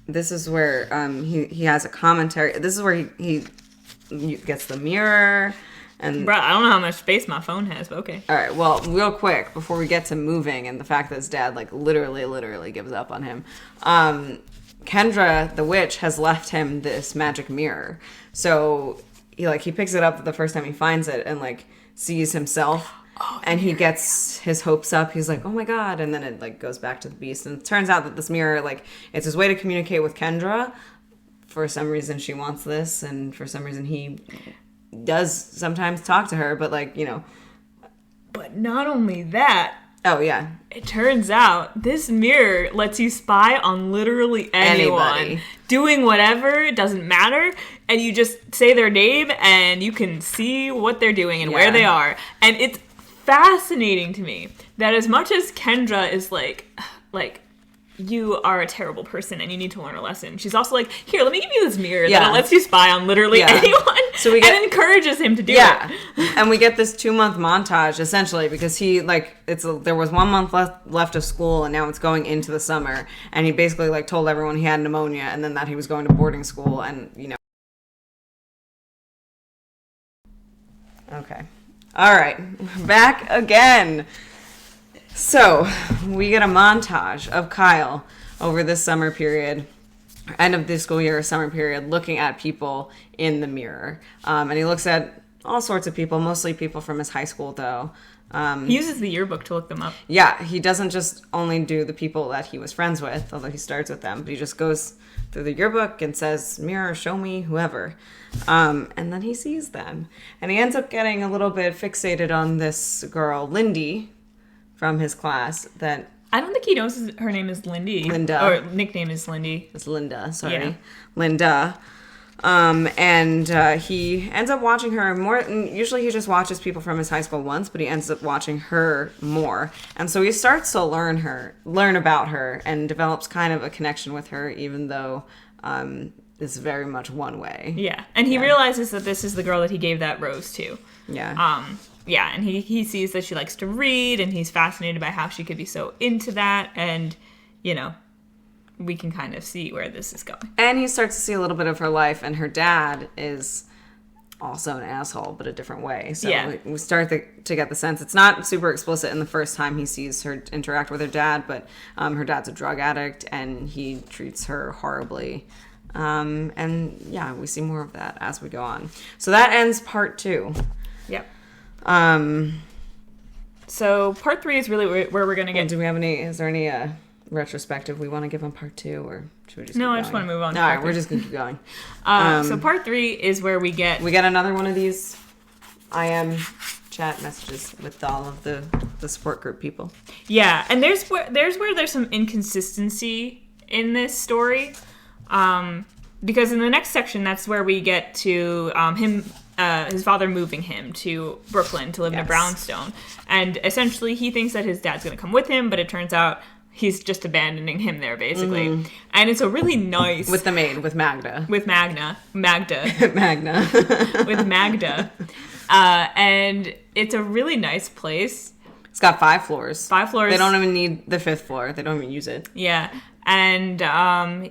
This is where he has a commentary. This is where he gets the mirror. And bro, I don't know how much space my phone has, but okay. All right, well, real quick, before we get to moving and the fact that his dad, like, literally gives up on him, Kendra, the witch, has left him this magic mirror. So, he picks it up the first time he finds it and, like, sees himself, and he gets his hopes up. He's like, oh my god, and then it, like, goes back to the beast. And it turns out that this mirror, like, it's his way to communicate with Kendra. For some reason, she wants this, and for some reason, he does sometimes talk to her, but But not only that. Oh, yeah. It turns out this mirror lets you spy on literally anyone. Anybody. Doing whatever, it doesn't matter. And you just say their name and you can see what they're doing and where they are. And it's fascinating to me that as much as Kendra is like, you are a terrible person and you need to learn a lesson, she's also like, here, let me give you this mirror that lets you spy on literally anyone. So and encourages him to do it. And we get this 2-month montage, essentially, because there was 1 month left of school, and now it's going into the summer, and he basically, like, told everyone he had pneumonia, and then that he was going to boarding school, and, Okay. All right. Back again. So, we get a montage of Kyle over this summer period, end of the school year, summer period, looking at people in the mirror. And he looks at all sorts of people, mostly people from his high school, though. He uses the yearbook to look them up. Yeah, he doesn't just only do the people that he was friends with, although he starts with them, but he just goes through the yearbook and says, mirror, show me whoever. And then he sees them. And he ends up getting a little bit fixated on this girl, Lindy, from his class that... I don't think he knows her name is Lindy. Linda. Or nickname is Lindy. It's Linda, sorry. Yeah. Linda. And he ends up watching her more. Usually he just watches people from his high school once, but he ends up watching her more. And so he starts to learn about her, and develops kind of a connection with her, even though it's very much one way. Yeah. And he realizes that this is the girl that he gave that rose to. Yeah. Yeah, and he sees that she likes to read, and he's fascinated by how she could be so into that, and, we can kind of see where this is going. And he starts to see a little bit of her life, and her dad is also an asshole, but a different way. So we start to get the sense. It's not super explicit in the first time he sees her interact with her dad, but her dad's a drug addict, and he treats her horribly. And, we see more of that as we go on. So that ends part 2. Yep. So part 3 is really where we're going to get. Do we have is there any retrospective we want to give on part 2, or should we just keep going? I just want to move on. All right, we're just going to keep going. So part 3 is where we get another one of these IM chat messages with all of the support group people. Yeah, and there's where there's some inconsistency in this story, because in the next section, that's where we get to his father moving him to Brooklyn to live in a brownstone. And essentially, he thinks that his dad's going to come with him, but it turns out he's just abandoning him there, basically. Mm-hmm. And it's a really nice... With the maid, with Magda. With Magda. Magna. With Magda. And it's a really nice place. It's got 5 floors. 5 floors. They don't even need the 5th floor. They don't even use it. Yeah. And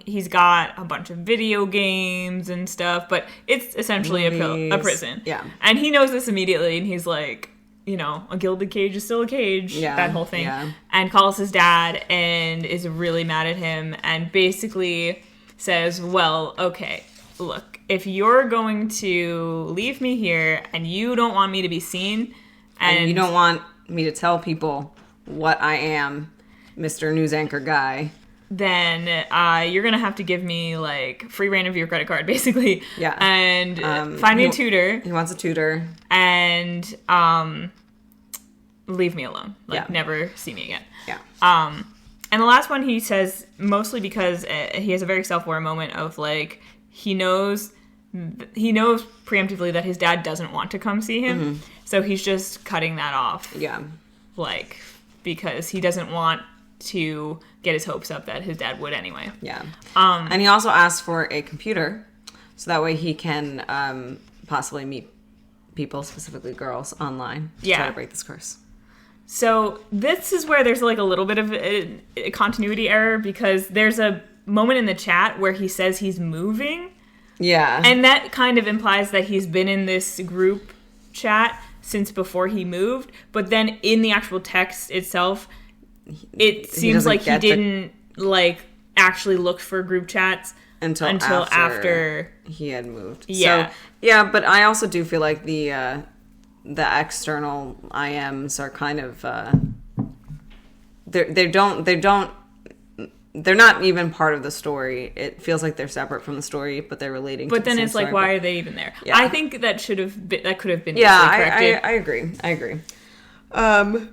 he's got a bunch of video games and stuff, but it's essentially a prison. Yeah. And he knows this immediately, and he's like, a gilded cage is still a cage, that whole thing. Yeah. And calls his dad and is really mad at him and basically says, well, okay, look, if you're going to leave me here and you don't want me to be seen, and you don't want me to tell people what I am, Mr. News Anchor Guy, then you're going to have to give me, free reign of your credit card, basically. Yeah. And find me a tutor. He wants a tutor. And leave me alone. Never see me again. Yeah. And the last one he says, mostly because he has a very self-aware moment of, he knows preemptively that his dad doesn't want to come see him. Mm-hmm. So he's just cutting that off. Yeah. Because he doesn't want to get his hopes up that his dad would anyway. Yeah. And he also asked for a computer, so that way he can possibly meet people, specifically girls, online to Yeah. try to break this curse. So this is where there's like a little bit of a continuity error, because there's a moment in the chat where he says he's moving. Yeah. And that kind of implies that he's been in this group chat since before he moved. But then in the actual text itself, it seems like he didn't like actually look for group chats until after he had moved. Yeah. So, yeah, but I also do feel like the external IMs are kind of they're not even part of the story. It feels like they're separate from the story, but they're relating. But to then the it's same like, story, why are they even there? Yeah. I think that could have been Yeah, easily corrected. I agree.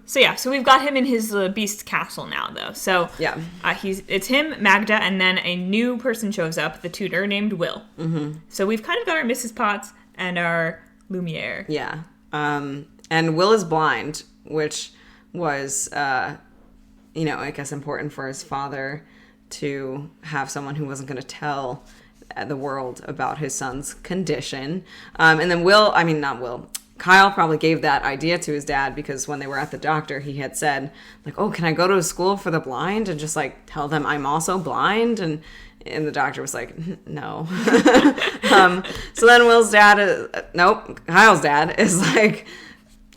So we've got him in his beast castle now, though. So Yeah. It's him, Magda, and then a new person shows up, the tutor named Will. Mm-hmm. So we've kind of got our Mrs. Potts and our Lumiere. Yeah. And Will is blind, which was, I guess important for his father to have someone who wasn't going to tell the world about his son's condition. And then Kyle probably gave that idea to his dad, because when they were at the doctor, he had said, like, oh, can I go to a school for the blind and just, like, tell them I'm also blind? And the doctor was like, no. So then Kyle's dad is like,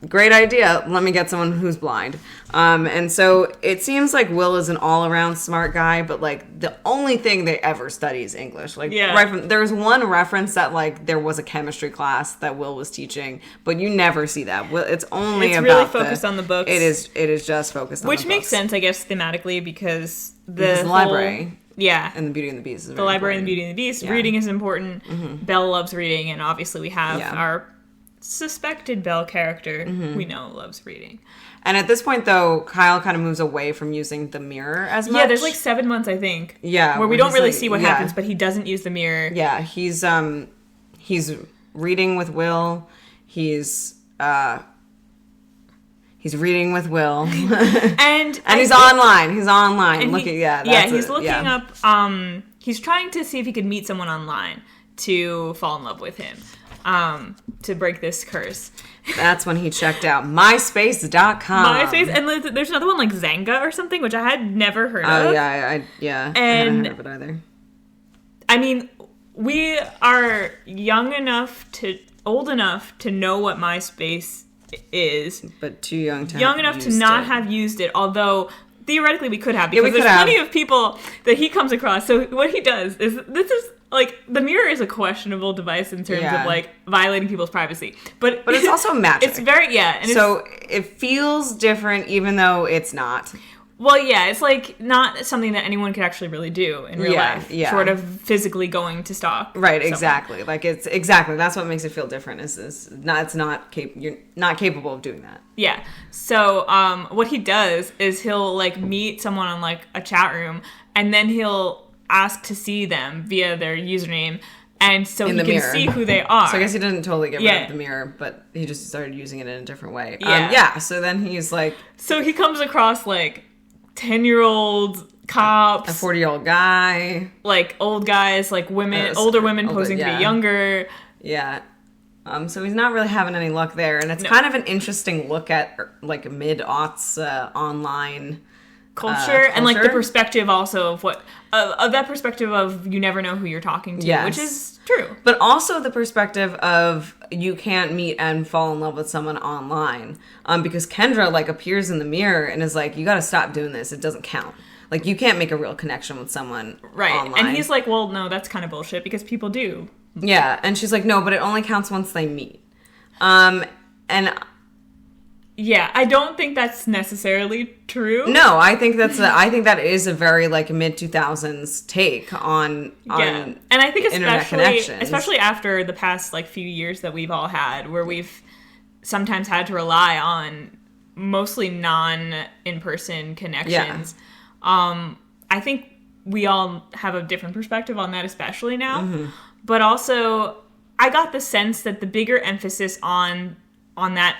great idea. Let me get someone who's blind. And so it seems like Will is an all-around smart guy, but like the only thing they ever study is English. Like there's one reference that like there was a chemistry class that Will was teaching, but you never see that. It's really focused on the books. It is just focused on which the makes books. sense, I guess, thematically, because the library. Yeah. And the Beauty and the Beast is the library and the Beauty and the Beast. Yeah. Reading is important. Mm-hmm. Belle loves reading, and obviously we have our suspected Belle character we know loves reading. And at this point, though, Kyle kind of moves away from using the mirror as much. Yeah, there's like 7 months, I think. Yeah. Where we don't really see what happens, but he doesn't use the mirror. Yeah, he's reading with Will. He's reading with Will. and he's online. He's online. He's looking up, he's trying to see if he could meet someone online to fall in love with him. To break this curse. That's when he checked out MySpace.com. MySpace, and there's another one like Zanga or something, which I had never heard of. Oh, yeah. And I haven't heard of it either. I mean, we are old enough to know what MySpace is. But too young to have used it, although theoretically we could have, because there's plenty of people that he comes across. So what he does is, this is, like, the mirror is a questionable device in terms of, like, violating people's privacy. But it's also magic. It's very, and so it feels different even though it's not. Well, yeah, it's, like, not something that anyone could actually really do in real life. Yeah. Short of physically going to stalk. Right, exactly. Like, that's what makes it feel different, you're not capable of doing that. Yeah. So, what he does is he'll, like, meet someone on, like, a chat room, and then he'll ask to see them via their username, and so he can see who they are. So I guess he didn't totally get rid of the mirror, but he just started using it in a different way. So then he's like... So he comes across, like, 10-year-old cops. A 40-year-old guy. Like, old guys, like women, older women posing to be younger. Yeah. So he's not really having any luck there, and it's kind of an interesting look at, like, mid-aughts online... culture, and like the perspective also of that perspective of you never know who you're talking to, which is true. But also the perspective of you can't meet and fall in love with someone online, because Kendra like appears in the mirror and is like, you got to stop doing this. It doesn't count. Like, you can't make a real connection with someone online. And he's like, well, no, that's kind of bullshit, because people do. Yeah, and she's like, no, but it only counts once they meet. Yeah, I don't think that's necessarily true. No, I think that is a very like mid-2000s take on and I think especially after the past like few years that we've all had, where we've sometimes had to rely on mostly non-in-person connections. Yeah. I think we all have a different perspective on that, especially now. Mm-hmm. But also, I got the sense that the bigger emphasis on that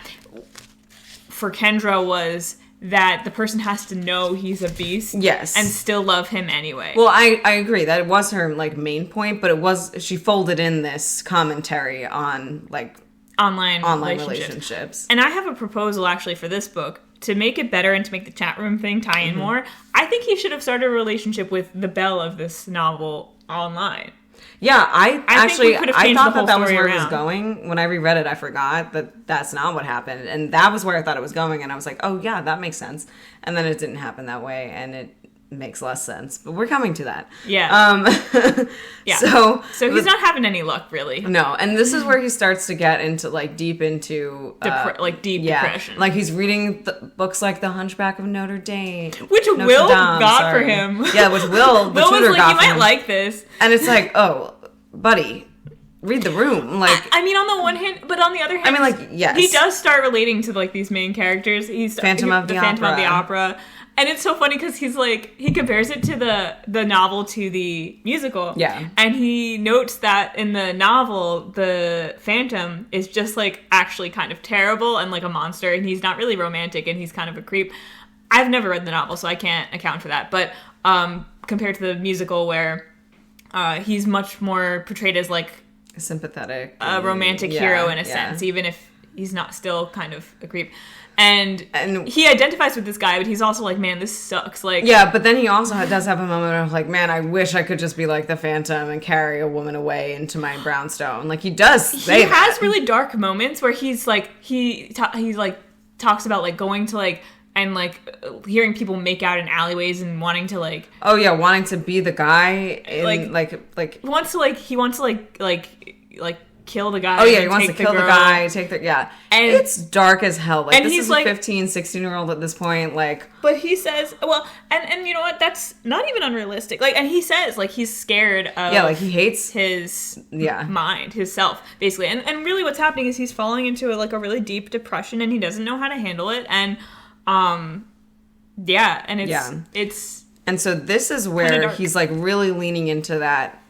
for Kendra was that the person has to know he's a beast. Yes. And still love him anyway. Well, I agree. That was her, like, main point, but she folded in this commentary on, like... Online relationships. And I have a proposal, actually, for this book. To make it better and to make the chat room thing tie in more, I think he should have started a relationship with the Belle of this novel online. Yeah, I thought that was where it was going. When I reread it, I forgot that that's not what happened. And that was where I thought it was going. And I was like, oh, yeah, that makes sense. And then it didn't happen that way. And it makes less sense. But we're coming to that. Yeah. Yeah. So he's not having any luck, really. No. And this is where he starts to get into, like, deep into... depression. Like, he's reading books like The Hunchback of Notre Dame. Which Will got for him. Yeah, which Will, the Will tutor, was like, got you for might him. like this. And it's like, oh, buddy... Read the room, like. I mean, on the one hand, but on the other hand, I mean, like, yes, he does start relating to like these main characters. He's Phantom of the Opera, and it's so funny because he's like he compares it to the novel to the musical. Yeah, and he notes that in the novel, the Phantom is just like actually kind of terrible and like a monster, and he's not really romantic, and he's kind of a creep. I've never read the novel, so I can't account for that. But compared to the musical, where he's much more portrayed as like sympathetic, a romantic hero in a sense, even if he's not still kind of a creep. And he identifies with this guy, but he's also like, man, this sucks. Like, yeah, but then he also does have a moment of like, man, I wish I could just be like the Phantom and carry a woman away into my brownstone. Like, he does say he has really dark moments where he's like, he's like talks about like going to like and like hearing people make out in alleyways and wanting to like, oh yeah, wanting to be the guy in like he wants to kill the guy. Oh yeah, he wants to kill the guy, and it's dark as hell. Like, and this is like a 15, 16-year-old at this point, like. But he says, well, and you know what? That's not even unrealistic. Like, and he says like he's scared of like he hates his mind, his self, basically. And really, what's happening is he's falling into a really deep depression, and he doesn't know how to handle it. And it's and so this is where he's like really leaning into that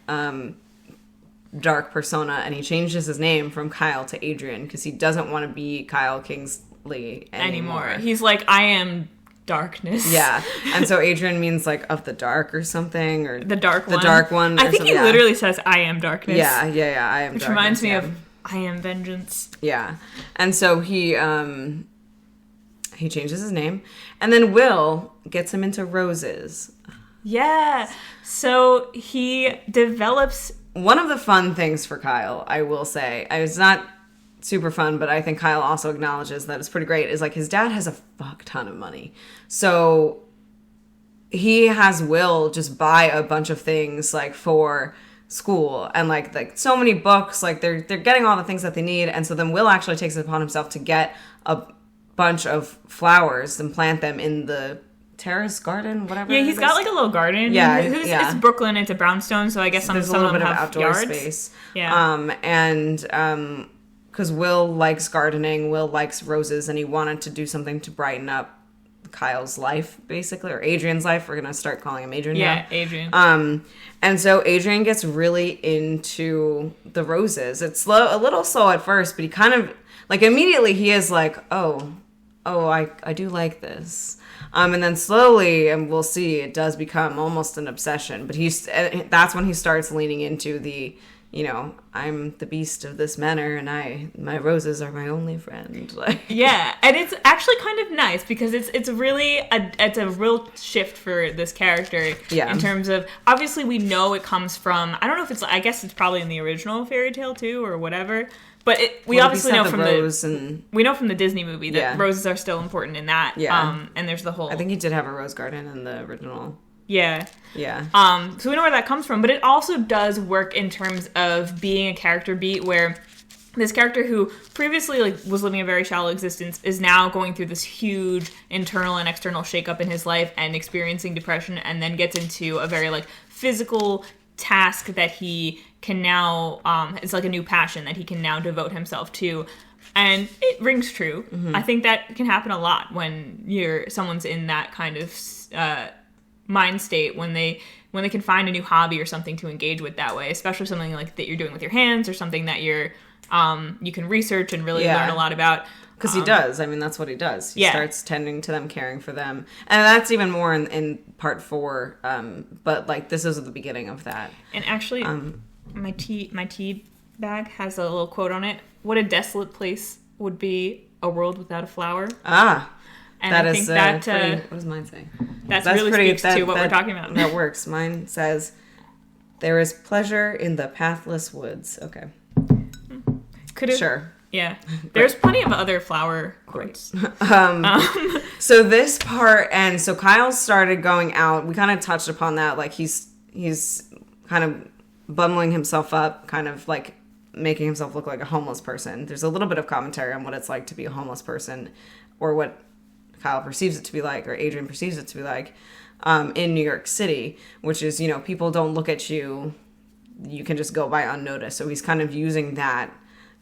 dark persona, and he changes his name from Kyle to Adrian because he doesn't want to be Kyle Kingsley anymore. He's like, I am darkness. Yeah. And so Adrian means like of the dark or something, or the dark one. I think he literally says, I am darkness. Yeah, I am which darkness. Reminds me of I am vengeance. Yeah. And so he changes his name, and then Will gets him into roses. Yeah. So he develops... One of the fun things for Kyle, I will say, it's not super fun, but I think Kyle also acknowledges that it's pretty great, is like his dad has a fuck ton of money. So he has Will just buy a bunch of things like for school, and like so many books, like they're getting all the things that they need. And so then Will actually takes it upon himself to get a bunch of flowers and plant them in the terrace garden, whatever. Yeah, he's got like a little garden. Yeah, it's Brooklyn. It's a brownstone, so I guess some of them have outdoor yards. Space. Yeah. And because Will likes gardening, Will likes roses, and he wanted to do something to brighten up Kyle's life, basically, or Adrian's life. We're gonna start calling him Adrian. Yeah, now. Adrian. And so Adrian gets really into the roses. It's a little slow at first, but he kind of like immediately he is like, oh, I do like this. And then slowly, and we'll see, it does become almost an obsession. But that's when he starts leaning into the, I'm the beast of this manor, and my roses are my only friend. Like, yeah, and it's actually kind of nice because it's really it's a real shift for this character. Yeah. In terms of, obviously we know it comes from, I don't know if I guess it's probably in the original fairy tale too or whatever. But we obviously know from we know from the Disney movie that roses are still important in that. Yeah. And there's the whole. I think he did have a rose garden in the original. Yeah. Yeah. So we know where that comes from, but it also does work in terms of being a character beat where this character who previously was living a very shallow existence is now going through this huge internal and external shakeup in his life and experiencing depression, and then gets into a very physical task that he can now it's like a new passion that he can now devote himself to, and it rings true. I think that can happen a lot when someone's in that kind of mind state when they can find a new hobby or something to engage with that way, especially something like that you're doing with your hands or something that you can research and really learn a lot about. Because he does. I mean, that's what he does. He starts tending to them, caring for them. And that's even more in part 4. But, like, this is the beginning of that. And actually, my tea bag has a little quote on it. What a desolate place would be a world without a flower. Ah. And that I is think that, pretty, what does mine say? That really speaks to what we're talking about. That works. Mine says, there is pleasure in the pathless woods. Okay. Sure. Yeah. There's plenty of other flower quotes. So this part, and so Kyle started going out. We kind of touched upon that. Like, he's kind of bumbling himself up, kind of like making himself look like a homeless person. There's a little bit of commentary on what it's like to be a homeless person, or what Kyle perceives it to be like, or Adrian perceives it to be like, in New York City, which is, people don't look at you. You can just go by unnoticed. So he's kind of using that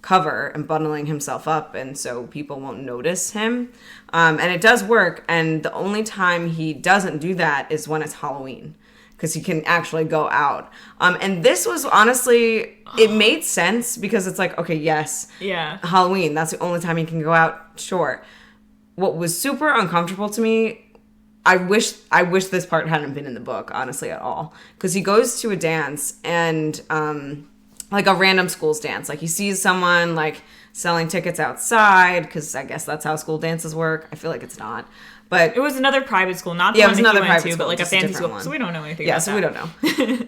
cover and bundling himself up, and so people won't notice him. And it does work, and the only time he doesn't do that is when it's Halloween, because he can actually go out. And this was honestly, it made sense, because it's like, okay, yes, Halloween, that's the only time he can go out, sure. What was super uncomfortable to me, I wish this part hadn't been in the book, honestly, at all, because he goes to a dance, and like a random school's dance. Like, he sees someone, like, selling tickets outside, because I guess that's how school dances work. I feel like it's not. But it was another private school, not the one that he went to, but like a fancy school. One. So we don't know anything about that. Yeah, so we don't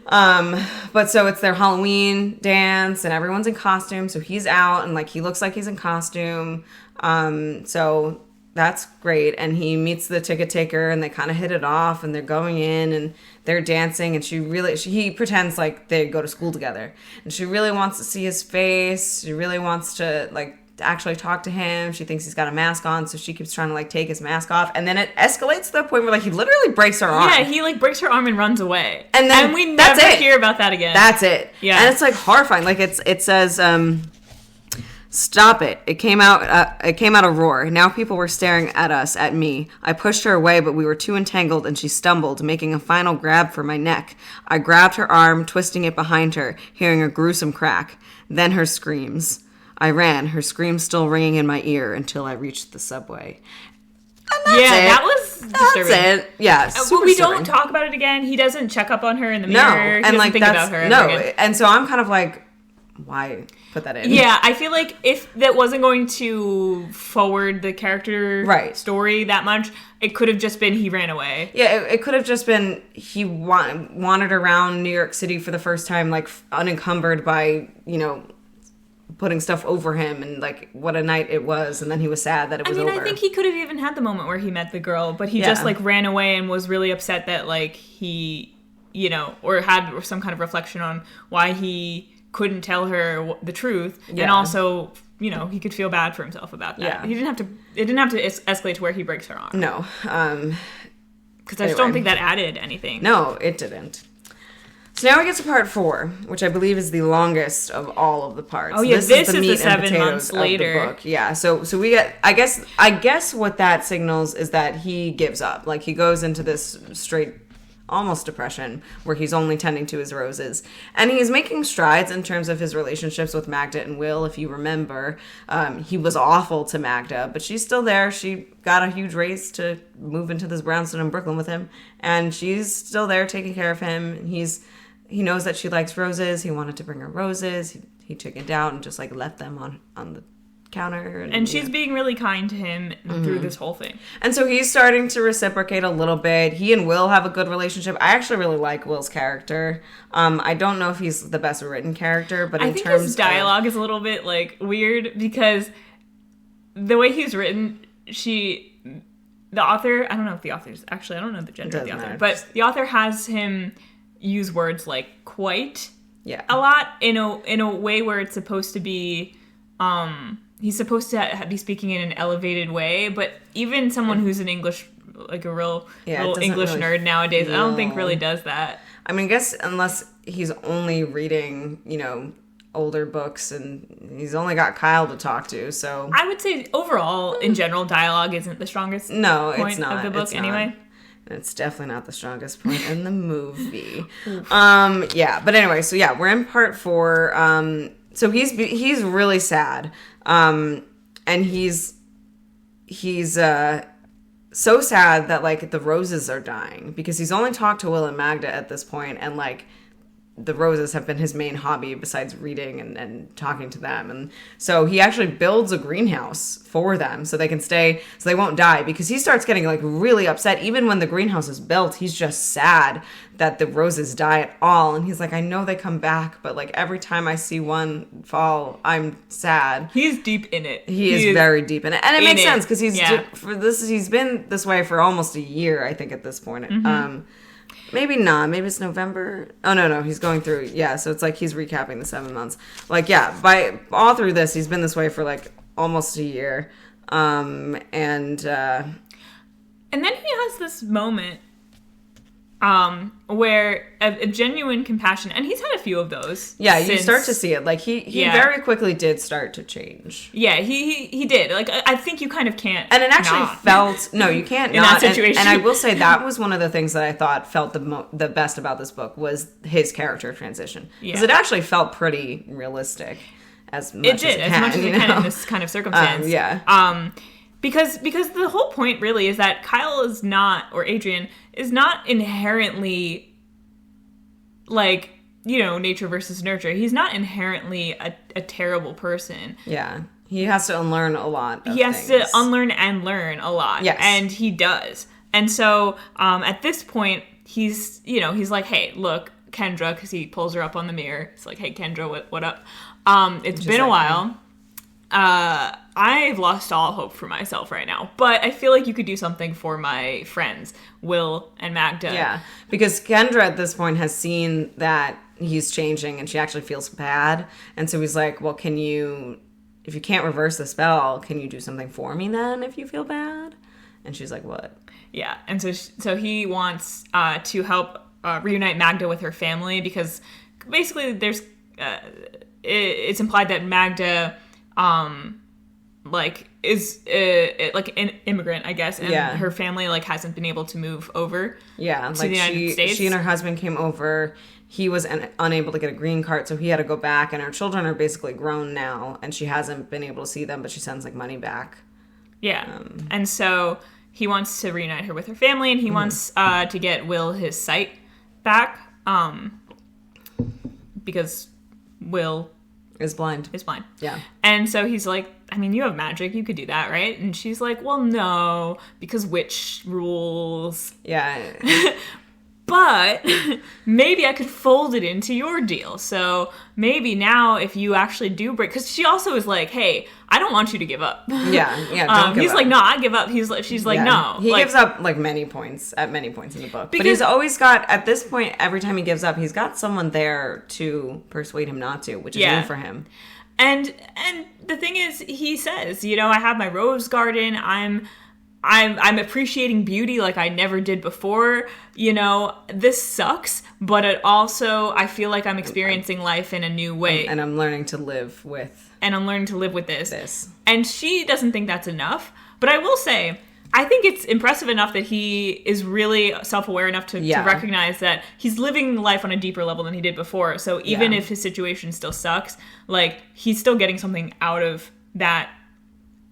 know. But so it's their Halloween dance, and everyone's in costume. So he's out, and, like, he looks like he's in costume. So that's great. And he meets the ticket taker, and they kind of hit it off, and they're going in, and they're dancing, and he pretends like they go to school together, and she really wants to see his face. She really wants to, like, actually talk to him. She thinks he's got a mask on, so she keeps trying to, like, take his mask off, and then it escalates to the point where, like, he literally breaks her arm. Yeah, he, like, breaks her arm and runs away, and we never hear about that again. That's it. Yeah, and it's, like, horrifying. Like, it says, stop it. It came out a roar. Now people were staring at me. I pushed her away, but we were too entangled, and she stumbled, making a final grab for my neck. I grabbed her arm, twisting it behind her, hearing a gruesome crack. Then her screams. I ran, her screams still ringing in my ear, until I reached the subway. That was disturbing. That's it. Yeah, but we don't talk about it again. He doesn't check up on her in the mirror. No, he doesn't think about her ever again. And so I'm kind of like, why put that in? Yeah, I feel like if that wasn't going to forward the character story that much, it could have just been he ran away. Yeah, it could have just been he wandered around New York City for the first time, like, unencumbered by, putting stuff over him, and, like, what a night it was, and then he was sad that it was over. I think he could have even had the moment where he met the girl, but he just, like, ran away and was really upset that, like, he, or had some kind of reflection on why he couldn't tell her the truth, and also, he could feel bad for himself about that. It didn't have to escalate to where he breaks her arm. No. Because I just don't think that added anything. No, it didn't. So now we get to part 4, which I believe is the longest of all of the parts. Oh yeah, this is the 7 months later. Of the book. Yeah, so we get. I guess what that signals is that he gives up. Like, he goes into this straight, almost depression, where he's only tending to his roses, and he's making strides in terms of his relationships with Magda and Will. If you remember, he was awful to Magda, but she's still there. She got a huge raise to move into this brownstone in Brooklyn with him, and she's still there taking care of him. He knows that she likes roses. He wanted to bring her roses. He chickened out and just, like, left them on the counter. And she's being really kind to him through this whole thing. And so he's starting to reciprocate a little bit. He and Will have a good relationship. I actually really like Will's character. I don't know if he's the best written character, but I think his dialogue is a little bit, like, weird, because the way he's written, the author, I don't know if the author's, actually, I don't know the gender of the author, but the author has him use words like quite a lot in a way where it's supposed to be he's supposed to be speaking in an elevated way, but even someone who's an English, like a real English nerd nowadays, I don't think really does that. I mean, I guess unless he's only reading, older books, and he's only got Kyle to talk to, so I would say overall, in general, dialogue isn't the strongest point it's not. Of the book anyway. It's definitely not the strongest point in the movie. But anyway, so yeah, we're in part 4. So he's really sad. And he's so sad that like the roses are dying because he's only talked to Will and Magda at this point, and like the roses have been his main hobby besides reading and talking to them. And so he actually builds a greenhouse for them so they can stay, so they won't die, because he starts getting like really upset. Even when the greenhouse is built, he's just sad that the roses die at all. And he's like, I know they come back, but like every time I see one fall, I'm sad. He's deep in it. He is very deep in it. And it makes sense because he's been this way for almost a year, I think, at this point. Maybe not. Maybe it's November. Oh, no. He's going through. Yeah, so it's like he's recapping the 7 months. Like, yeah, by all through this, he's been this way for like almost a year. And then he has this moment where a genuine compassion, and he's had a few of those. Yeah, you start to see it. Like he very quickly did start to change. Yeah, he did. Like I think you kind of can't. And it actually felt you can't in not. That situation. And I will say that was one of the things that I thought felt the best about this book was his character transition, because it actually felt pretty realistic. As much as it can in this kind of circumstance. Because the whole point really is that Kyle is not, or Adrian is not inherently like, nature versus nurture. He's not inherently a terrible person. Yeah. He has to unlearn a lot of He has to unlearn and learn a lot. Yes. And he does. And so at this point, he's like, hey, look, Kendra, because he pulls her up on the mirror. It's like, hey, Kendra, what up? It's been a while. I've lost all hope for myself right now, but I feel like you could do something for my friends, Will and Magda. Yeah, because Kendra at this point has seen that he's changing and she actually feels bad. And so he's like, well, if you can't reverse the spell, can you do something for me then if you feel bad? And she's like, what? Yeah, and so he wants to help reunite Magda with her family, because basically there's it's implied that Magda is like an immigrant, I guess, and her family like hasn't been able to move over to the United States. She and her husband came over. He was unable to get a green card, so he had to go back, and her children are basically grown now, and she hasn't been able to see them, but she sends like money back. Yeah. And so he wants to reunite her with her family, and he wants to get Will his sight back, because Will is blind. Yeah. And so he's like, I mean, you have magic. You could do that, right? And she's like, well, no, because witch rules. Yeah. But maybe I could fold it into your deal. So maybe now if you actually do break... Because she also is like, hey, I don't want you to give up. Yeah, don't give up. He's like, no, I give up. She's like, no. He gives up like many points in the book. But he's always got, at this point, every time he gives up, he's got someone there to persuade him not to, which is new for him. And the thing is, he says, I have my rose garden. I'm appreciating beauty like I never did before. This sucks, but it also, I feel like I'm experiencing life in a new way. And I'm learning to live with. And I'm learning to live with this. And she doesn't think that's enough. But I will say, I think it's impressive enough that he is really self-aware enough to recognize that he's living life on a deeper level than he did before. So even if his situation still sucks, like, he's still getting something out of that.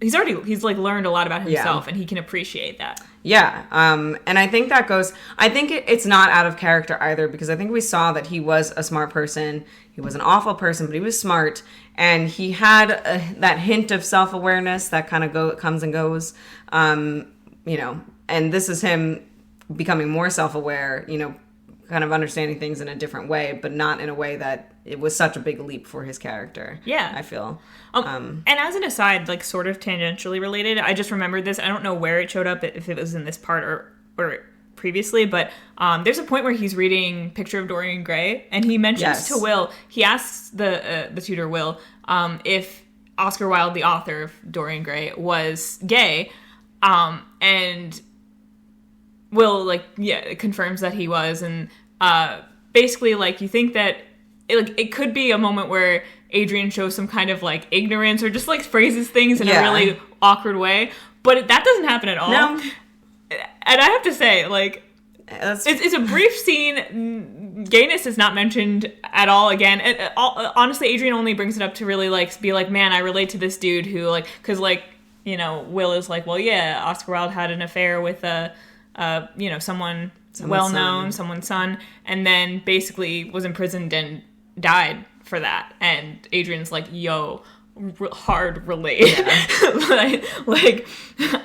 He's like learned a lot about himself, and he can appreciate that. Yeah. And I think that goes, it's not out of character either, because I think we saw that he was a smart person. He was an awful person, but he was smart. And he had that hint of self-awareness that kind of comes and goes, and this is him becoming more self-aware, kind of understanding things in a different way, but not in a way that it was such a big leap for his character. Yeah. I feel. And as an aside, like sort of tangentially related, I just remembered this. I don't know where it showed up, if it was in this part or previously, but there's a point where he's reading Picture of Dorian Gray, and he mentions to Will, he asks the tutor Will if Oscar Wilde, the author of Dorian Gray, was gay, and Will confirms that he was, and basically like you think that it could be a moment where Adrian shows some kind of like ignorance or just like phrases things in a really awkward way, but that doesn't happen at all. No. And I have to say, like, It's a brief scene. Gayness is not mentioned at all again. Honestly, Adrian only brings it up to really, like, be like, man, I relate to this dude who, like, because, like, you know, Will is like, well, yeah, Oscar Wilde had an affair with someone well-known, someone's son, and then basically was imprisoned and died for that. And Adrian's like, yo, hard relate. Yeah. like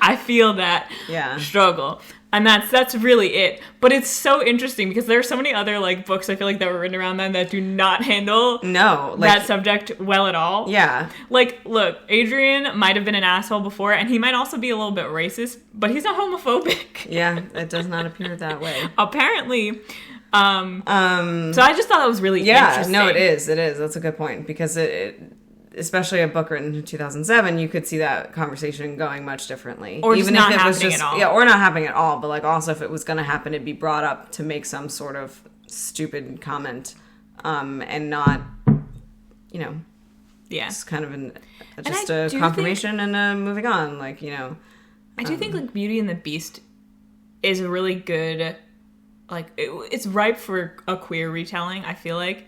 I feel that struggle. And that's really it. But it's so interesting because there are so many other, like, books I feel like that were written around then that do not handle that subject well at all. Yeah. Like, look, Adrian might have been an asshole before, and he might also be a little bit racist, but he's not homophobic. Yeah, it does not appear that way. Apparently. So I just thought that was really interesting. No, it is. That's a good point because especially a book written in 2007, you could see that conversation going much differently. Or even not happening at all. Yeah, or not happening at all. But, like, also if it was going to happen, it'd be brought up to make some sort of stupid comment, and not, you know, just kind of a confirmation and moving on. Like, you know, I do think, like, Beauty and the Beast is a really good, like, it's ripe for a queer retelling. I feel like.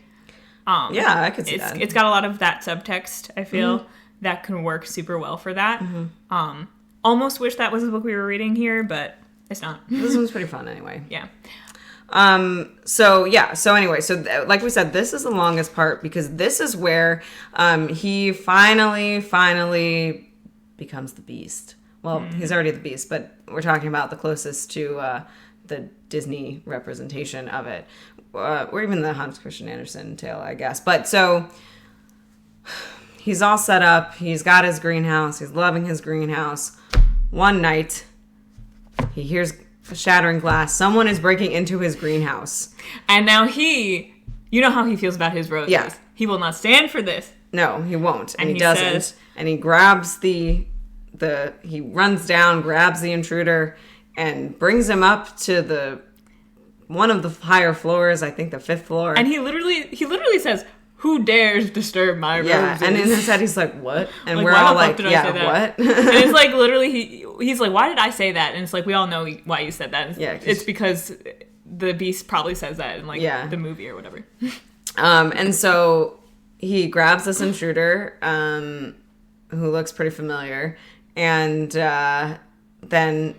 I could see that. It's got a lot of that subtext, I feel, that can work super well for that. Mm-hmm. Almost wish that was the book we were reading here, but it's not. This one's pretty fun anyway. Yeah. So anyway, like we said, this is the longest part because this is where he finally becomes the Beast. Well, he's already the Beast, but we're talking about the closest to the Disney representation of it. Or even the Hans Christian Andersen tale, I guess. But so he's all set up. He's got his greenhouse. He's loving his greenhouse. One night, he hears a shattering glass. Someone is breaking into his greenhouse. And now you know how he feels about his roses. Yeah. He will not stand for this. No, he won't. And he doesn't. And he grabs he runs down, grabs the intruder, and brings him up to one of the higher floors, I think the 5th floor. And he literally says, "Who dares disturb my roses?" Yeah, and in his head he's like, "What?" And like, we're all like, "Yeah, what?" And it's like literally he's like, "Why did I say that?" And it's like, we all know why you said that. It's because the Beast probably says that in, like, the movie or whatever. And so he grabs this intruder, who looks pretty familiar, and then.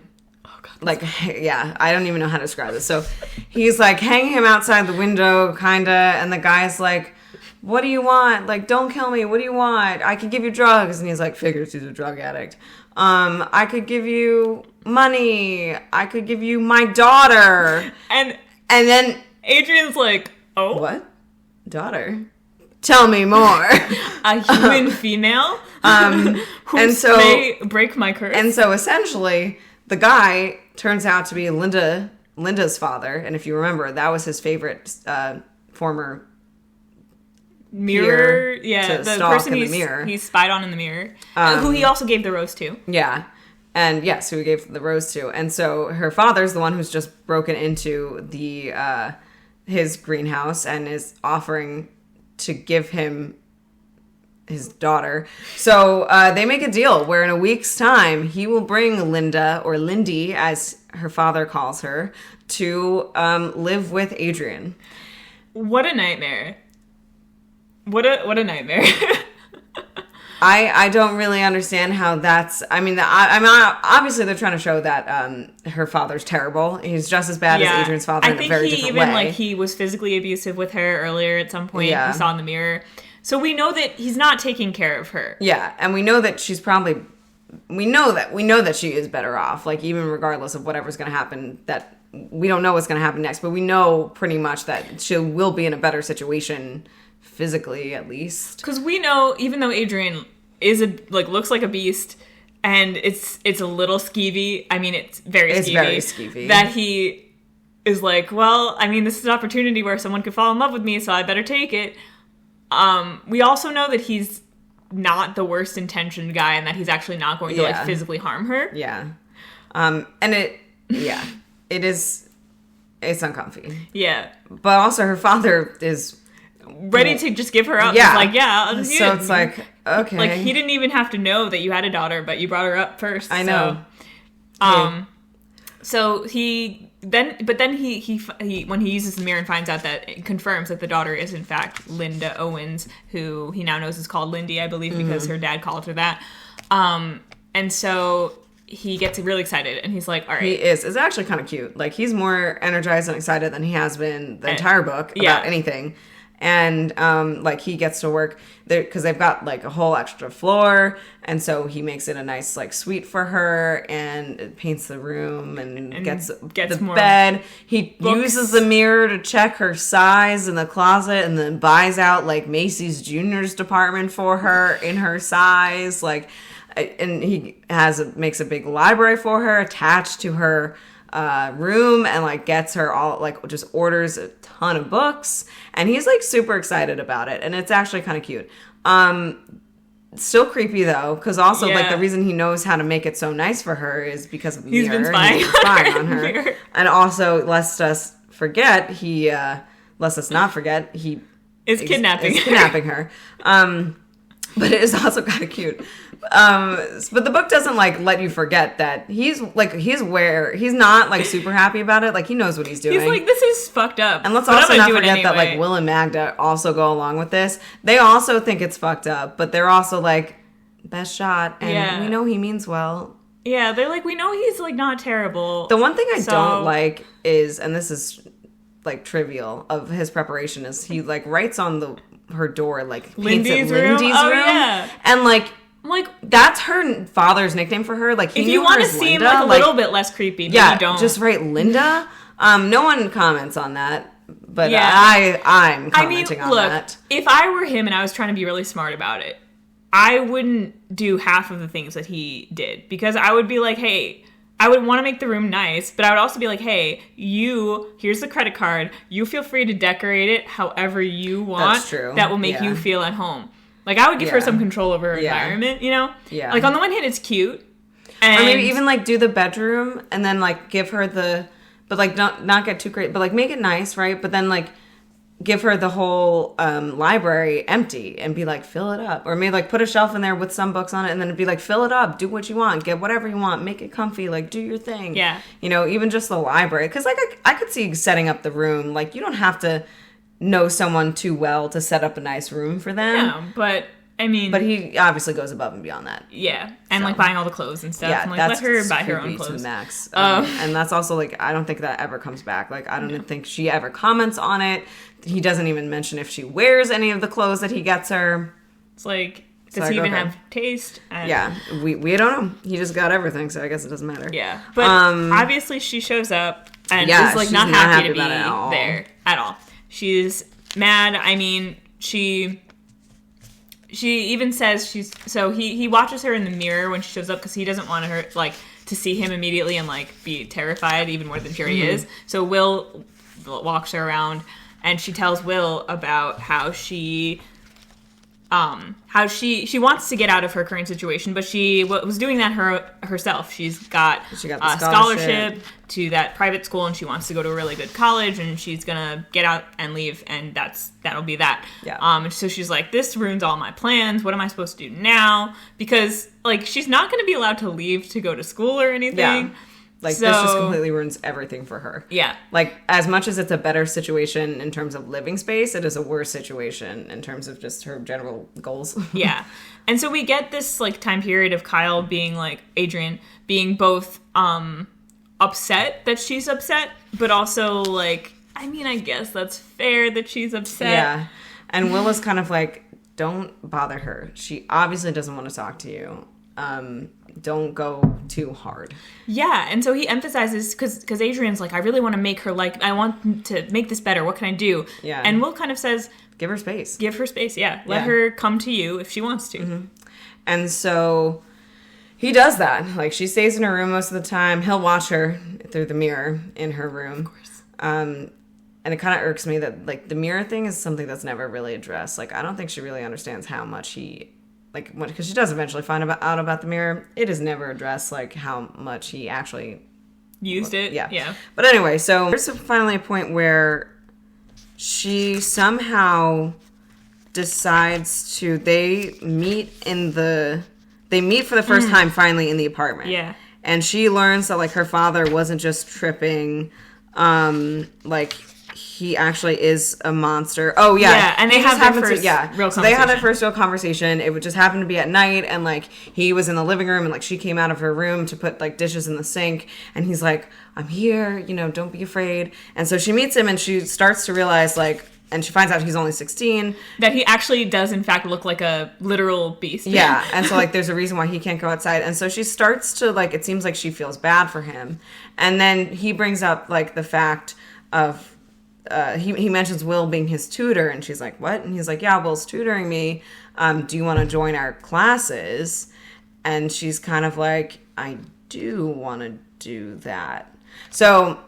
Like, yeah, I don't even know how to describe this. So he's, like, hanging him outside the window, kind of, and the guy's like, what do you want? Like, don't kill me. What do you want? I could give you drugs. And he's like, figures he's a drug addict. I could give you money. I could give you my daughter. And then Adrian's like, oh? What? Daughter? Tell me more. A human female? Who may break my curse. And so essentially... the guy turns out to be Linda's father, and if you remember, that was his favorite former mirror. Yeah, the person he spied on in the mirror, who he also gave the rose to. Yeah, and yes, who he gave the rose to, and so her father's the one who's just broken into his greenhouse and is offering to give him his daughter. So they make a deal where in a week's time he will bring Linda, or Lindy as her father calls her, to live with Adrian. What a nightmare. What a nightmare. I don't really understand how that's... I mean, obviously they're trying to show that her father's terrible. He's just as bad as Adrian's father in a very different way. Like, he was physically abusive with her earlier at some point. We saw in the mirror. So we know that he's not taking care of her. Yeah, and we know that she's probably... We know that she is better off. Like, even regardless of whatever's going to happen, that we don't know what's going to happen next, but we know pretty much that she will be in a better situation, physically at least. Because we know, even though Adrian looks like a beast, and it's a little skeevy. I mean, it's very skeevy. That he is like, well, I mean, this is an opportunity where someone could fall in love with me, so I better take it. We also know that he's not the worst intentioned guy, and that he's actually not going to like physically harm her. Yeah. It's uncomfy. Yeah. But also her father is ready to just give her up. Yeah. It's like, yeah. So it's like, okay. Like, he didn't even have to know that you had a daughter, but you brought her up first. I know. So he then he when he uses the mirror and finds out that it confirms that the daughter is in fact Linda Owens, who he now knows is called Lindy, I believe, because her dad called her that. And so he gets really excited, and he's like, all right. He is. It's actually kind of cute. Like, he's more energized and excited than he has been the entire book about anything. And, like, he gets to work there because they've got, like, a whole extra floor. And so he makes it a nice, like, suite for her and paints the room and gets the more bed. He books. uses the mirror to check her size in the closet and then buys out, like, Macy's Juniors department for her in her size. Like, and he makes a big library for her attached to her room, and like gets her all, like, just orders a ton of books, and he's like super excited about it, and it's actually kind of cute. Still creepy though, because also like the reason he knows how to make it so nice for her is because of the mirror. Been spying, he's been spying on her, and also lest us not forget, he is kidnapping her. But it is also kind of cute. But the book doesn't like let you forget that he's not like super happy about it. Like, he knows what he's doing. He's like, this is fucked up. And let's also not forget that like Will and Magda also go along with this. They also think it's fucked up, but they're also like, best shot, and we know he means well. Yeah, they're like, we know he's like not terrible. The one thing I don't like is, and this is like trivial of his preparation, is he like writes on her door, like, Lindy's room. Yeah. And like that's her father's nickname for her. Like, if you want to seem Linda, like a little bit less creepy, but you don't. Just write Linda. No one comments on that, but I'm commenting on that. If I were him and I was trying to be really smart about it, I wouldn't do half of the things that he did, because I would be like, hey, I would want to make the room nice, but I would also be like, hey, here's the credit card. You feel free to decorate it however you want. That's true. That will make you feel at home. Like, I would give her some control over her environment, you know? Yeah. Like, on the one hand, it's cute. Or maybe even, like, do the bedroom and then, like, give her but, like, not get too great, but, like, make it nice, right? But then, like, give her the whole library empty and be like, fill it up. Or maybe, like, put a shelf in there with some books on it and then be like, fill it up. Do what you want. Get whatever you want. Make it comfy. Like, do your thing. Yeah. You know, even just the library. Because, like, I could see setting up the room. Like, you don't have to know someone too well to set up a nice room for them. No, but, I mean... But he obviously goes above and beyond that. Yeah. And, like, buying all the clothes and stuff. Yeah, and, like, let her buy her own clothes. To the max. And that's also, like, I don't think that ever comes back. Like, I don't think she ever comments on it. He doesn't even mention if she wears any of the clothes that he gets her. It's like, does he even have taste? Yeah, we don't know. He just got everything, so I guess it doesn't matter. Yeah, but obviously she shows up and is like not happy to be there at all. She's mad. I mean, she even says he watches her in the mirror when she shows up because he doesn't want her like to see him immediately and like be terrified even more than she already is. So Will walks her around. And she tells Will about how she wants to get out of her current situation, but she was doing that herself. She got a scholarship to that private school, and she wants to go to a really good college, and she's gonna get out and leave, and that'll be that. Yeah. And so she's like, this ruins all my plans. What am I supposed to do now? Because like she's not gonna be allowed to leave to go to school or anything. Yeah. Like, this just completely ruins everything for her. Yeah. Like, as much as it's a better situation in terms of living space, it is a worse situation in terms of just her general goals. Yeah. And so we get this, like, time period of Kyle being, like, Adrian being both upset that she's upset, but also, like, I mean, I guess that's fair that she's upset. Yeah. And Will is kind of like, don't bother her. She obviously doesn't want to talk to you. Don't go too hard. Yeah, and so he emphasizes, because Adrian's like, I really want to make her like, I want to make this better. What can I do? Yeah. And Will kind of says, give her space. Give her space, yeah. Let her come to you if she wants to. Mm-hmm. And so he does that. Like, she stays in her room most of the time. He'll watch her through the mirror in her room. Of course. And it kind of irks me that, like, the mirror thing is something that's never really addressed. Like, I don't think she really understands how much he... Like, because she does eventually find out about the mirror. It is never addressed, like, how much he actually... used it? Yeah. But anyway, so there's finally a point where she somehow decides to... They meet for the first time finally in the apartment. Yeah. And she learns that, like, her father wasn't just tripping like he actually is a monster. Oh yeah, yeah, and they have their first real conversation. So they had their first real conversation. It would just happen to be at night, and like he was in the living room, and like she came out of her room to put like dishes in the sink, and he's like, "I'm here, you know, don't be afraid." And so she meets him, and she starts to realize like. And she finds out he's only 16. That he actually does, in fact, look like a literal beast. Yeah, and so, like, there's a reason why he can't go outside. And so she starts to, like, it seems like she feels bad for him. And then he brings up, like, the fact of, he mentions Will being his tutor. And she's like, what? And he's like, yeah, Will's tutoring me. Do you want to join our classes? And she's kind of like, I do want to do that. So...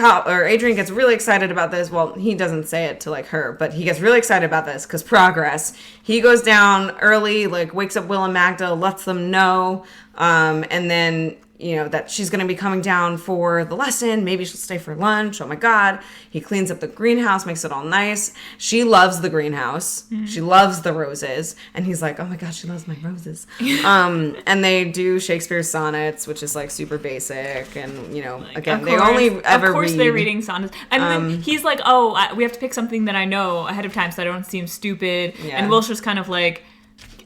Adrian gets really excited about this. Well, he doesn't say it to like her, but he gets really excited about this because progress. He goes down early, like wakes up Will and Magda, lets them know, and then you know that she's going to be coming down for the lesson. Maybe she'll stay for lunch. Oh my God! He cleans up the greenhouse, makes it all nice. She loves the greenhouse. Mm-hmm. She loves the roses, and he's like, oh my God, she loves my roses. And they do Shakespeare's sonnets, which is like super basic, and you know, like, again, they only ever of course read. They're reading sonnets, and then he's like, oh, we have to pick something that I know ahead of time so I don't seem stupid. Yeah. And Will's just kind of like,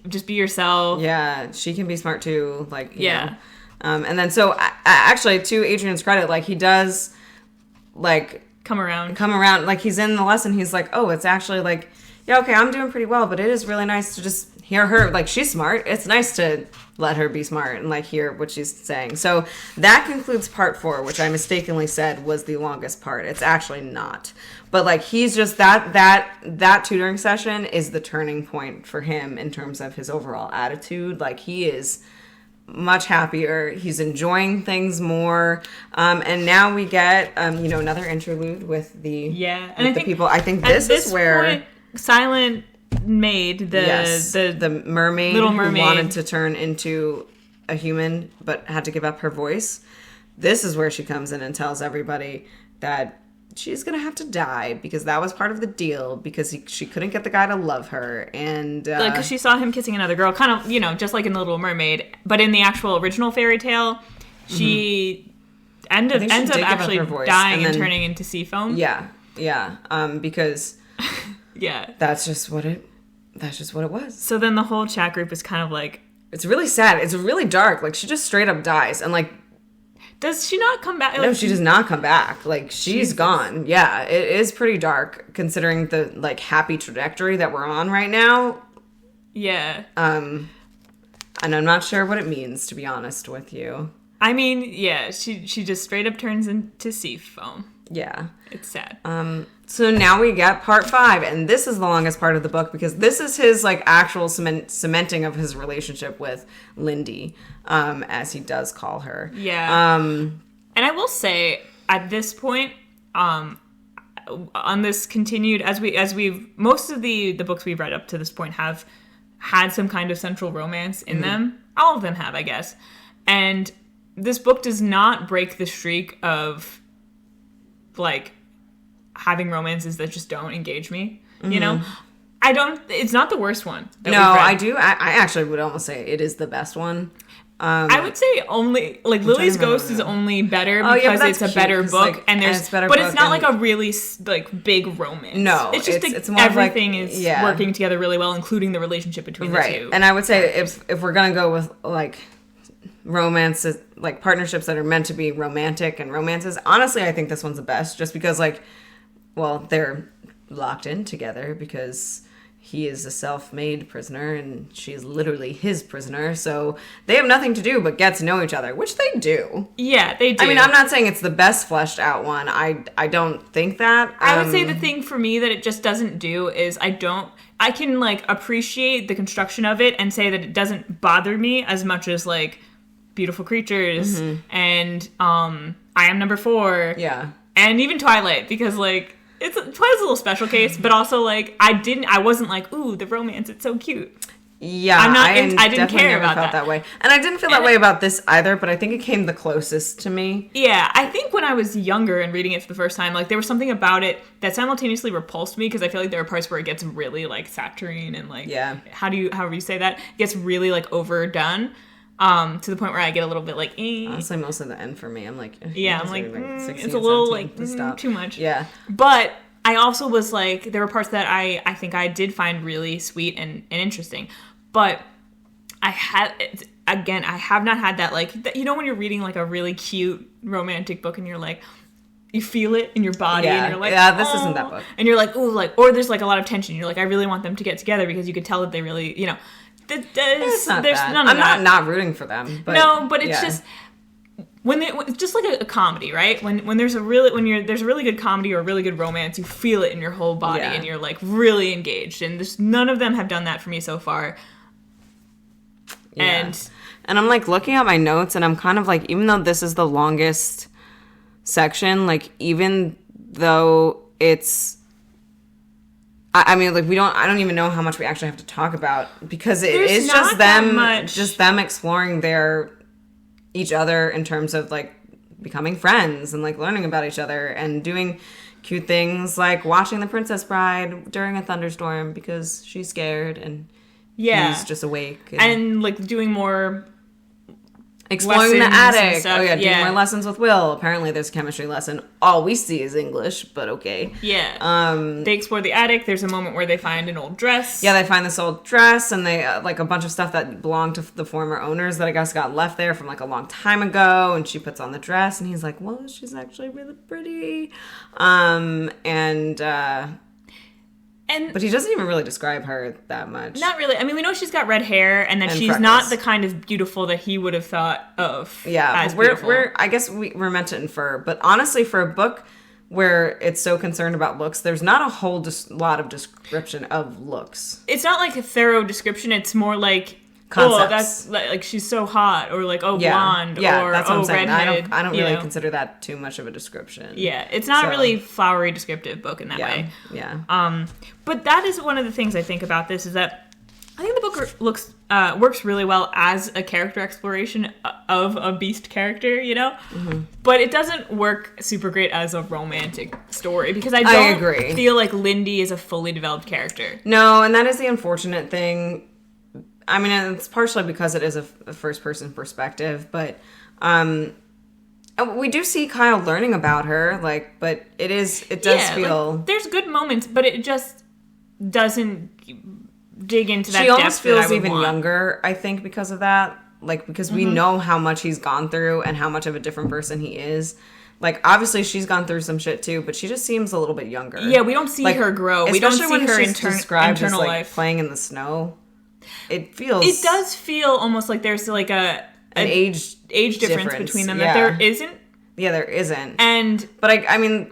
just be yourself. Yeah, she can be smart too. Like, you know. And then so actually to Adrian's credit, like he does like come around, like he's in the lesson. He's like, oh, it's actually like, yeah, okay, I'm doing pretty well, but it is really nice to just hear her. Like she's smart. It's nice to let her be smart and like hear what she's saying. So that concludes part 4, which I mistakenly said was the longest part. It's actually not. But like he's just that tutoring session is the turning point for him in terms of his overall attitude. Like he is much happier. He's enjoying things more. And now we get, you know, another interlude with the people. I think this is where point, Silent Maid, the mermaid, little mermaid who wanted to turn into a human but had to give up her voice. This is where she comes in and tells everybody that she's gonna have to die because that was part of the deal because she couldn't get the guy to love her, and like because she saw him kissing another girl, kind of, you know, just like in the Little Mermaid, but in the actual original fairy tale, she ends up actually dying and turning into sea foam. Yeah, because yeah, that's just what it was. So then the whole chat group is kind of like, it's really sad. It's really dark. Like she just straight up dies, and like. Does she not come back? No, she does not come back. Like, she's gone. Yeah, it is pretty dark, considering the, like, happy trajectory that we're on right now. Yeah. And I'm not sure what it means, to be honest with you. I mean, yeah, she just straight up turns into sea foam. Yeah. It's sad. So now we get part 5, and this is the longest part of the book because this is his like actual cementing of his relationship with Lindy, as he does call her. Yeah. And I will say at this point, on this continued as we've most of the books we've read up to this point have had some kind of central romance in them. All of them have, I guess. And this book does not break the streak of like having romances that just don't engage me, you know? It's not the worst one. No, I do. I actually would almost say it is the best one. I would say only, like, Lily's Ghost is only better because it's a better book, like, and there's, but it's not like a really, like, big romance. No, it's just it's more everything like, is working together really well, including the relationship between the two. And I would say if we're gonna go with, like, romances, like, partnerships that are meant to be romantic and romances, honestly, I think this one's the best, just because, like, well, they're locked in together because he is a self-made prisoner and she's literally his prisoner. So they have nothing to do but get to know each other, which they do. Yeah, they do. I mean, I'm not saying it's the best fleshed out one. I don't think that. I would say the thing for me that it just doesn't do is I can, like, appreciate the construction of it and say that it doesn't bother me as much as, like, Beautiful Creatures and I Am Number 4. Yeah. And even Twilight, because, like, Twilight's a little special case, but also, like, I wasn't like, ooh, the romance, it's so cute. Yeah, I didn't care about that way. And I didn't feel that way about this either, but I think it came the closest to me. Yeah, I think when I was younger and reading it for the first time, like, there was something about it that simultaneously repulsed me, because I feel like there are parts where it gets really, like, saccharine and, like, however you say that, it gets really, like, overdone. To the point where I get a little bit like, Honestly, most of the end for me, I'm like, yeah, I'm like, 16, it's a little 17, like too much. Yeah. But I also was like, there were parts that I think I did find really sweet and interesting. But I have not had that, like, you know when you're reading like a really cute romantic book and you're like, you feel it in your body and you're like, this isn't that book. And you're like, ooh, like, or there's like a lot of tension. You're like, I really want them to get together because you could tell that they really, you know, It's not there's bad. none of that. I'm not rooting for them. But no, but it's just it's just like a comedy, right? When there's a really good comedy or a really good romance, you feel it in your whole body and you're like really engaged. And none of them have done that for me so far. Yeah. And I'm like looking at my notes and I'm kind of like, even though this is the longest section, like even though it's, I mean, like I don't even know how much we actually have to talk about because it's just them exploring each other in terms of like becoming friends and like learning about each other and doing cute things like watching The Princess Bride during a thunderstorm because she's scared and he's just awake and like doing more exploring the attic. Doing more lessons with Will. Apparently there's a chemistry lesson. All we see is English, but okay. Yeah. They explore the attic. There's a moment where they find an old dress. Yeah, they find this old dress and they like a bunch of stuff that belonged to the former owners that I guess got left there from like a long time ago, and she puts on the dress and he's like, well, she's actually really pretty. But he doesn't even really describe her that much. Not really. I mean, we know she's got red hair and that she's freckles. Not the kind of beautiful that he would have thought of. Yeah, as beautiful. I guess we're meant to infer. But honestly, for a book where it's so concerned about looks, there's not a whole lot of description of looks. It's not like a thorough description. It's more like, concepts. Oh, that's like she's so hot, or like, blonde, or that's what I'm saying. Redhead. I don't really consider that too much of a description. Yeah, it's not really flowery descriptive book in that way. Yeah. But that is one of the things I think about this is that I think the book works really well as a character exploration of a beast character, you know? Mm-hmm. But it doesn't work super great as a romantic story because I don't feel like Lindy is a fully developed character. No, and that is the unfortunate thing. I mean, it's partially because it is a first-person perspective, but we do see Kyle learning about her, like, but it does feel... Like, there's good moments, but it just doesn't dig into that depth. She almost feels even younger, I think, because of that. Like, because we know how much he's gone through and how much of a different person he is. Like, obviously, she's gone through some shit, too, but she just seems a little bit younger. Yeah, we don't see her grow. We don't see her internal life. Playing in the snow. It does feel almost like there's like an age difference between them that there isn't. Yeah, there isn't. But I mean,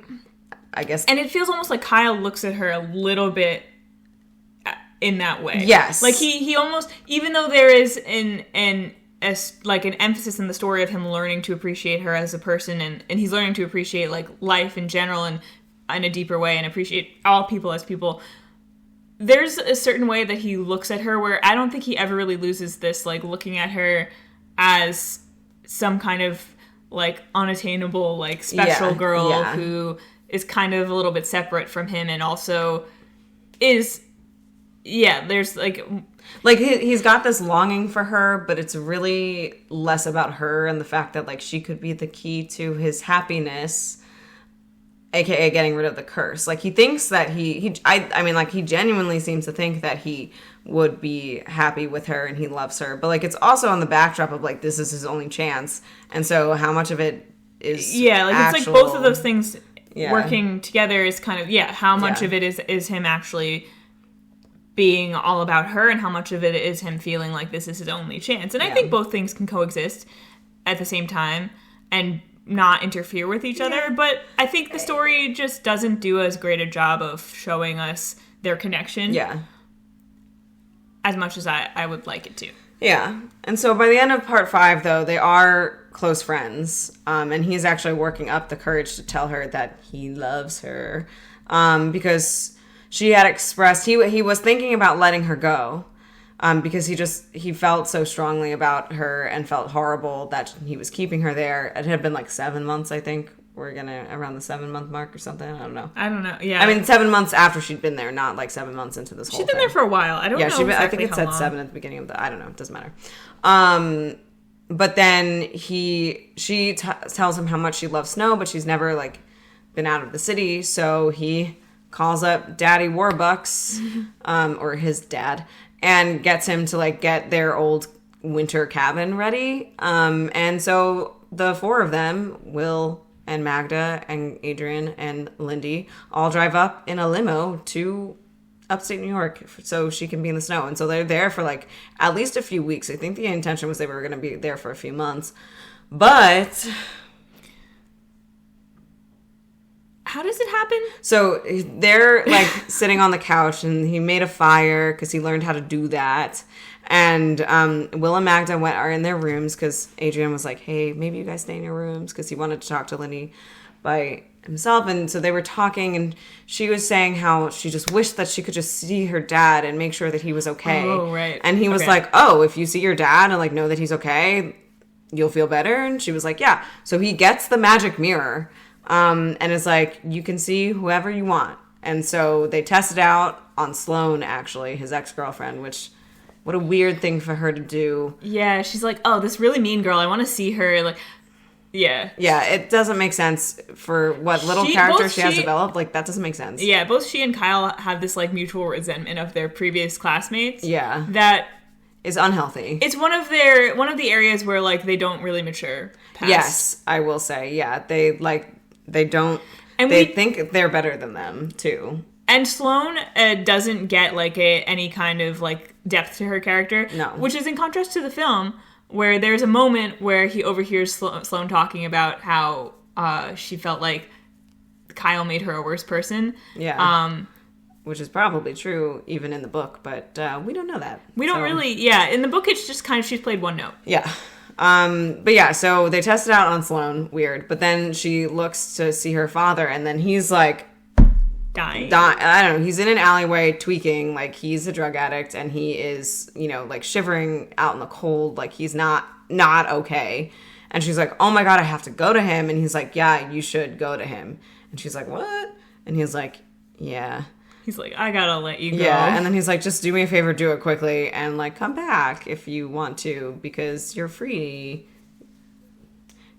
I guess. And it feels almost like Kyle looks at her a little bit in that way. Yes. Like he almost, even though there is an emphasis in the story of him learning to appreciate her as a person and he's learning to appreciate like life in general and in a deeper way and appreciate all people as people. There's a certain way that he looks at her where I don't think he ever really loses this, like, looking at her as some kind of, like, unattainable, like, special girl who is kind of a little bit separate from him and also is, there's, like... Like, he's got this longing for her, but it's really less about her and the fact that, like, she could be the key to his happiness... AKA getting rid of the curse. Like, he thinks that he genuinely seems to think that he would be happy with her and he loves her. But, like, it's also on the backdrop of, like, this is his only chance. And so how much of it is it's like both of those things working together is kind of, how much of it is him actually being all about her and how much of it is him feeling like this is his only chance. And I think both things can coexist at the same time and not interfere with each other, but I think the story just doesn't do as great a job of showing us their connection as much as I would like it to. Yeah. And so by the end of part 5, though, they are close friends, and he's actually working up the courage to tell her that he loves her, because she had expressed, he was thinking about letting her go, because he felt so strongly about her and felt horrible that he was keeping her there. It had been like 7 months, I think. We're around the 7-month mark or something. I don't know. Yeah. I mean, 7 months after she'd been there, not like 7 months into this whole thing. She'd been there for a while. I don't know exactly I think it said 7 at the beginning of I don't know. It doesn't matter. But then she tells him how much she loves snow, but she's never like been out of the city. So he calls up Daddy Warbucks, or his dad, and gets him to like get their old winter cabin ready. And so the four of them, Will and Magda and Adrian and Lindy, all drive up in a limo to upstate New York so she can be in the snow. And so they're there for like at least a few weeks. I think the intention was they were going to be there for a few months. But how does it happen? So they're like sitting on the couch, and he made a fire because he learned how to do that. And Will and Magda are in their rooms because Adrian was like, hey, maybe you guys stay in your rooms, because he wanted to talk to Lindy by himself. And so they were talking, and she was saying how she just wished that she could just see her dad and make sure that he was okay. Oh, right. And he was like, oh, if you see your dad and like know that he's okay, you'll feel better. And she was like, yeah. So he gets the magic mirror, and is like, you can see whoever you want. And so they test it out on Sloane, actually, his ex-girlfriend, which, what a weird thing for her to do. Yeah, she's like, oh, this really mean girl, I want to see her. Like, yeah. Yeah, it doesn't make sense for what little character she has developed. Like, that doesn't make sense. Yeah, both she and Kyle have this, like, mutual resentment of their previous classmates. Yeah. That is unhealthy. It's one of the areas where, like, they don't really mature past. Yes, I will say. Yeah, they don't, and they think they're better than them, too. And Sloane doesn't get, like, any kind of, like, depth to her character. No. Which is in contrast to the film, where there's a moment where he overhears Sloane talking about how she felt like Kyle made her a worse person. Yeah. Which is probably true even in the book, but we don't know that. We don't really, yeah. In the book, it's just kind of, she's played one note. Yeah. But yeah, so they test it out on Sloane. Weird. But then she looks to see her father, and then he's like, dying. I don't know. He's in an alleyway tweaking, like he's a drug addict, and he is, like shivering out in the cold, like he's not okay. And she's like, oh my God, I have to go to him. And he's like, yeah, you should go to him. And she's like, what? And he's like, yeah. He's like, I gotta let you go. Yeah, and then he's like, just do me a favor, do it quickly, and like come back if you want to, because you're free.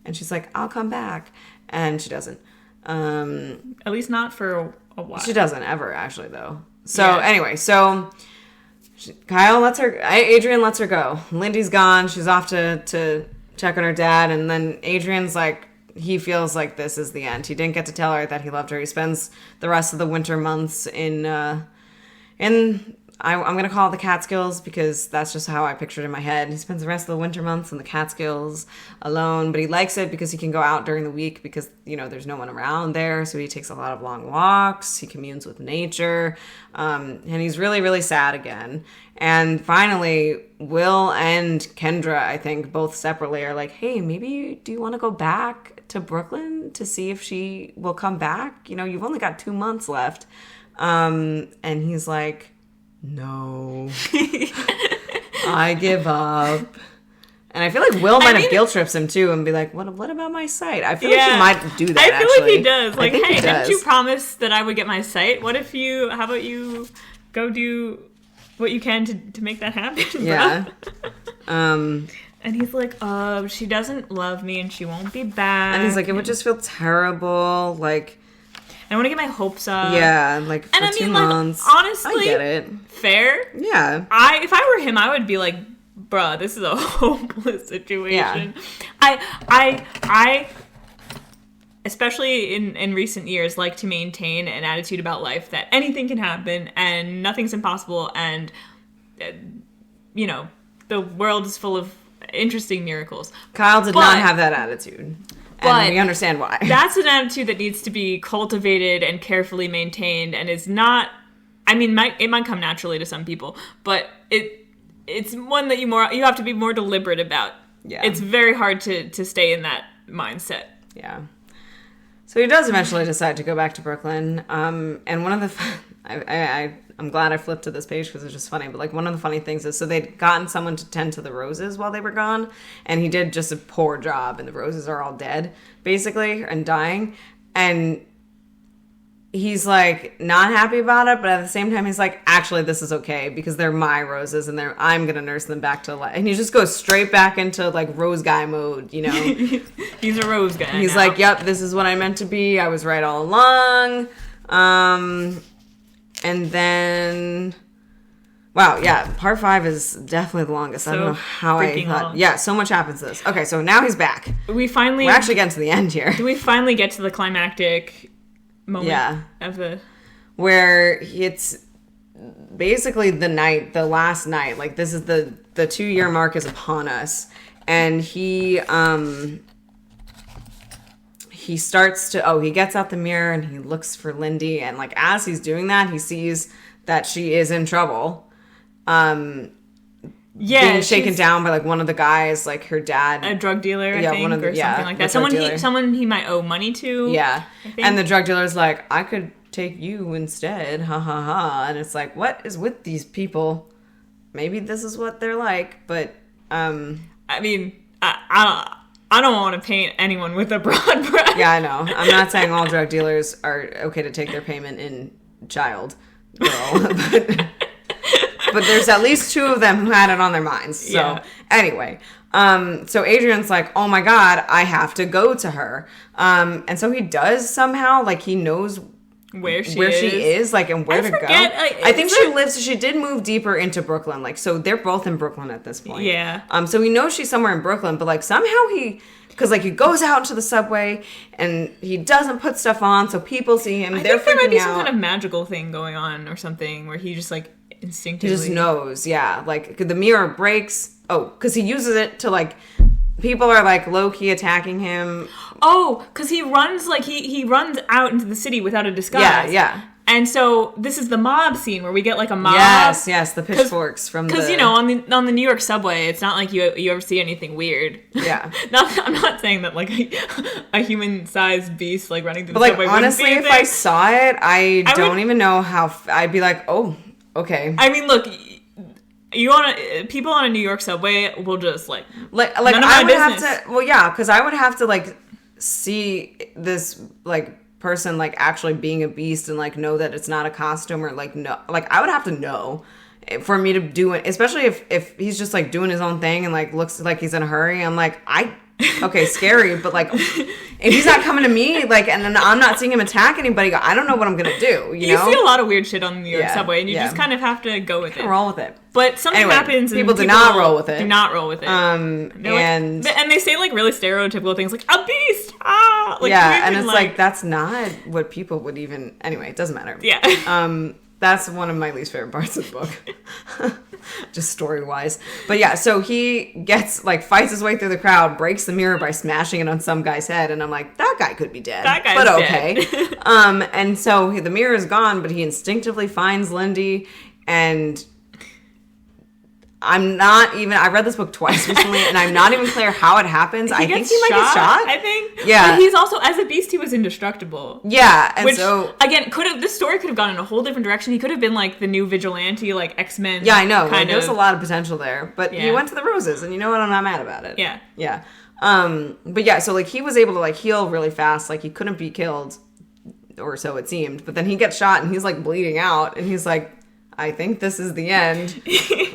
And she's like, I'll come back. And she doesn't. At least not for a while. She doesn't ever, actually, though. So anyway, Adrian lets her go. Lindy's gone. She's off to check on her dad, and then Adrian's like, he feels like this is the end. He didn't get to tell her that he loved her. He spends the rest of the winter months in I'm going to call it the Catskills, because that's just how I pictured it in my head. He spends the rest of the winter months in the Catskills alone, but he likes it because he can go out during the week because, there's no one around there. So he takes a lot of long walks. He communes with nature. And he's really, really sad again. And finally, Will and Kendra, I think, both separately are like, hey, maybe do you want to go back to Brooklyn to see if she will come back? You've only got 2 months left. And he's like, no, I give up. And I feel like Will might have guilt trips him too and be like, what about my sight? I feel like he might do that. I feel like he does. Like, hey, didn't you promise that I would get my sight? How about you go do what you can to make that happen, bro? Yeah. And he's like, she doesn't love me and she won't be back. And he's like, it would just feel terrible. Like, I want to get my hopes up. Yeah, like for 2 months. Like, honestly, I get it. Fair. Yeah. If I were him, I would be like, bruh, this is a hopeless situation. Yeah. I especially in recent years, like to maintain an attitude about life that anything can happen and nothing's impossible, and the world is full of interesting miracles. Kyle did not have that attitude. And we understand why. That's an attitude that needs to be cultivated and carefully maintained, and is not, it might come naturally to some people, but it's one that you have to be more deliberate about. Yeah. It's very hard to stay in that mindset. Yeah. So he does eventually decide to go back to Brooklyn. And one of the I'm glad I flipped to this page because it's just funny. But like one of the funny things is, so they'd gotten someone to tend to the roses while they were gone, and he did just a poor job, and the roses are all dead basically and dying. And he's like not happy about it, but at the same time he's like, actually this is okay because they're my roses and I'm gonna nurse them back to life. And he just goes straight back into like rose guy mode, you know. He's a rose guy. He's like, yep, this is what I meant to be. I was right all along. And then, wow, yeah, part 5 is definitely the longest. I don't know how I thought. Long. Yeah, so much happens to this. Okay, so now he's back. We're actually getting to the end here. Do we finally get to the climactic moment of the... Where it's basically the last night. Like, this is the 2-year mark is upon us. And he starts to, he gets out the mirror and he looks for Lindy. And, like, as he's doing that, he sees that she is in trouble. Being shaken down by, like, one of the guys, like, her dad. A drug dealer, I think, or something like that. Someone he might owe money to. Yeah. And the drug dealer's like, I could take you instead. Ha, ha, ha. And it's like, what is with these people? Maybe this is what they're like, but, I mean, I don't want to paint anyone with a broad brush. Yeah, I know. I'm not saying all drug dealers are okay to take their payment in child, girl, but there's at least 2 of them who had it on their minds. So anyway, so Adrian's like, oh my God, I have to go to her. And so he does somehow, like he knows where she is, like, and where to go. I think she did move deeper into Brooklyn. Like, so they're both in Brooklyn at this point. Yeah. So we know she's somewhere in Brooklyn, but like somehow because like he goes out into the subway and he doesn't put stuff on, so people see him. They're freaking out. I think there might be some kind of magical thing going on or something where he just like instinctively. He just knows, yeah. Like the mirror breaks. Oh, because he uses it to like. People are like low-key attacking him. Oh, because he runs like he runs out into the city without a disguise. Yeah. And so this is the mob scene where we get like a mob. Yes, the pitchforks from because you know on the New York subway, it's not like you ever see anything weird. Yeah. I'm not saying that like a human-sized beast like running through the subway. Like honestly, if I saw it, I don't even know how I'd be like, oh, okay. I mean, look. People on a New York subway will just like none of my business. Have to. Well, yeah, because I would have to like see this like person like actually being a beast and like know that it's not a costume or like no, like I would have to know for me to do it, especially if he's just like doing his own thing and like looks like he's in a hurry. I'm like okay, scary, but like if he's not coming to me, like, and then I'm not seeing him attack anybody, I don't know what I'm gonna do. You know? See a lot of weird shit on the New York subway, and you just kind of have to go with it. Roll with it. But something happens, and people do not roll with it. Do not roll with it. And they say like really stereotypical things, like a beast. Ah, like, yeah, and it's like that's not what people would even. Anyway, it doesn't matter. Yeah. That's one of my least favorite parts of the book. Just story-wise. But yeah, so he gets, like, fights his way through the crowd, breaks the mirror by smashing it on some guy's head, and I'm like, that guy could be dead. That guy's dead. Okay. And so the mirror is gone, but he instinctively finds Lindy, and I read this book twice recently, and I'm not even clear how it happens. I think he might get shot. I think. Yeah. But he's also, as a beast, he was indestructible. Yeah, and which, so... Again, this story could have gone in a whole different direction. He could have been, like, the new vigilante, like, X-Men. Yeah, I know. There's a lot of potential there. But he went to the roses, and you know what? I'm not mad about it. Yeah. Yeah. But yeah, so, like, he was able to, like, heal really fast. Like, he couldn't be killed, or so it seemed. But then he gets shot, and he's, like, bleeding out, and he's like... I think this is the end.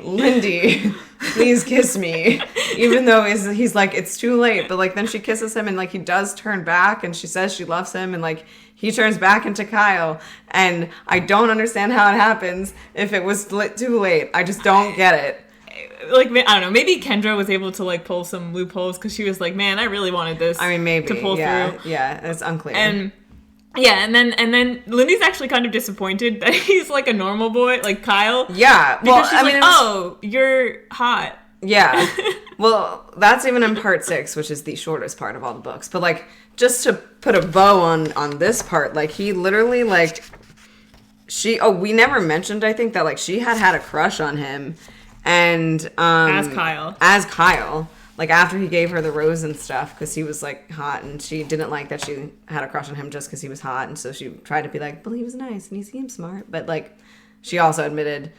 Lindy, please kiss me. Even though he's like, it's too late. But, like, then she kisses him and, like, he does turn back and she says she loves him. And, like, he turns back into Kyle. And I don't understand how it happens if it was too late. I just don't get it. Like, I don't know. Maybe Kendra was able to, like, pull some loopholes because she was like, man, I really wanted this maybe. To pull through. Yeah, it's unclear. And... yeah, and then Lindy's actually kind of disappointed that he's like a normal boy, like Kyle. Yeah, well, she's like, oh, you're hot. Yeah, well, that's even in part 6, which is the shortest part of all the books. But like, just to put a bow on this part, like he literally like we never mentioned, I think, that like she had a crush on him, and as Kyle. Like, after he gave her the rose and stuff, because he was, like, hot, and she didn't like that she had a crush on him just because he was hot, and so she tried to be like, well, he was nice, and he seemed smart, but, like, she also admitted,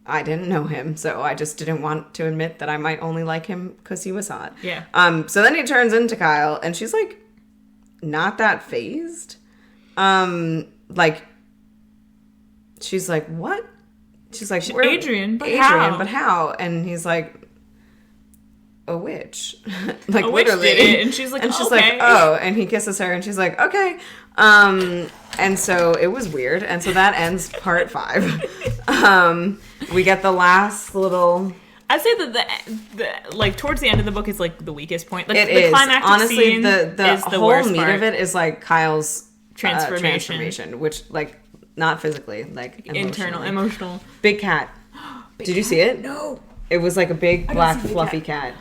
I didn't know him, so I just didn't want to admit that I might only like him because he was hot. Yeah. So then he turns into Kyle, and she's, like, not that fazed. like, she's like, what? She's like, Adrian, but Adrian, how? but how? And he's like, a witch. Like, a witch literally. did it. And she's like, okay. like, oh. And he kisses her, and she's like, okay. And so it was weird. And so that ends part 5. We get the last little... I'd say that the like towards the end of the book is like the weakest point. Like, it the is. climactic Honestly, scene the is the whole worst meat part. of it is like Kyle's transformation, which like not physically, like internal, emotional. Big cat. Did you see it? No. It was like a big black see the fluffy cat.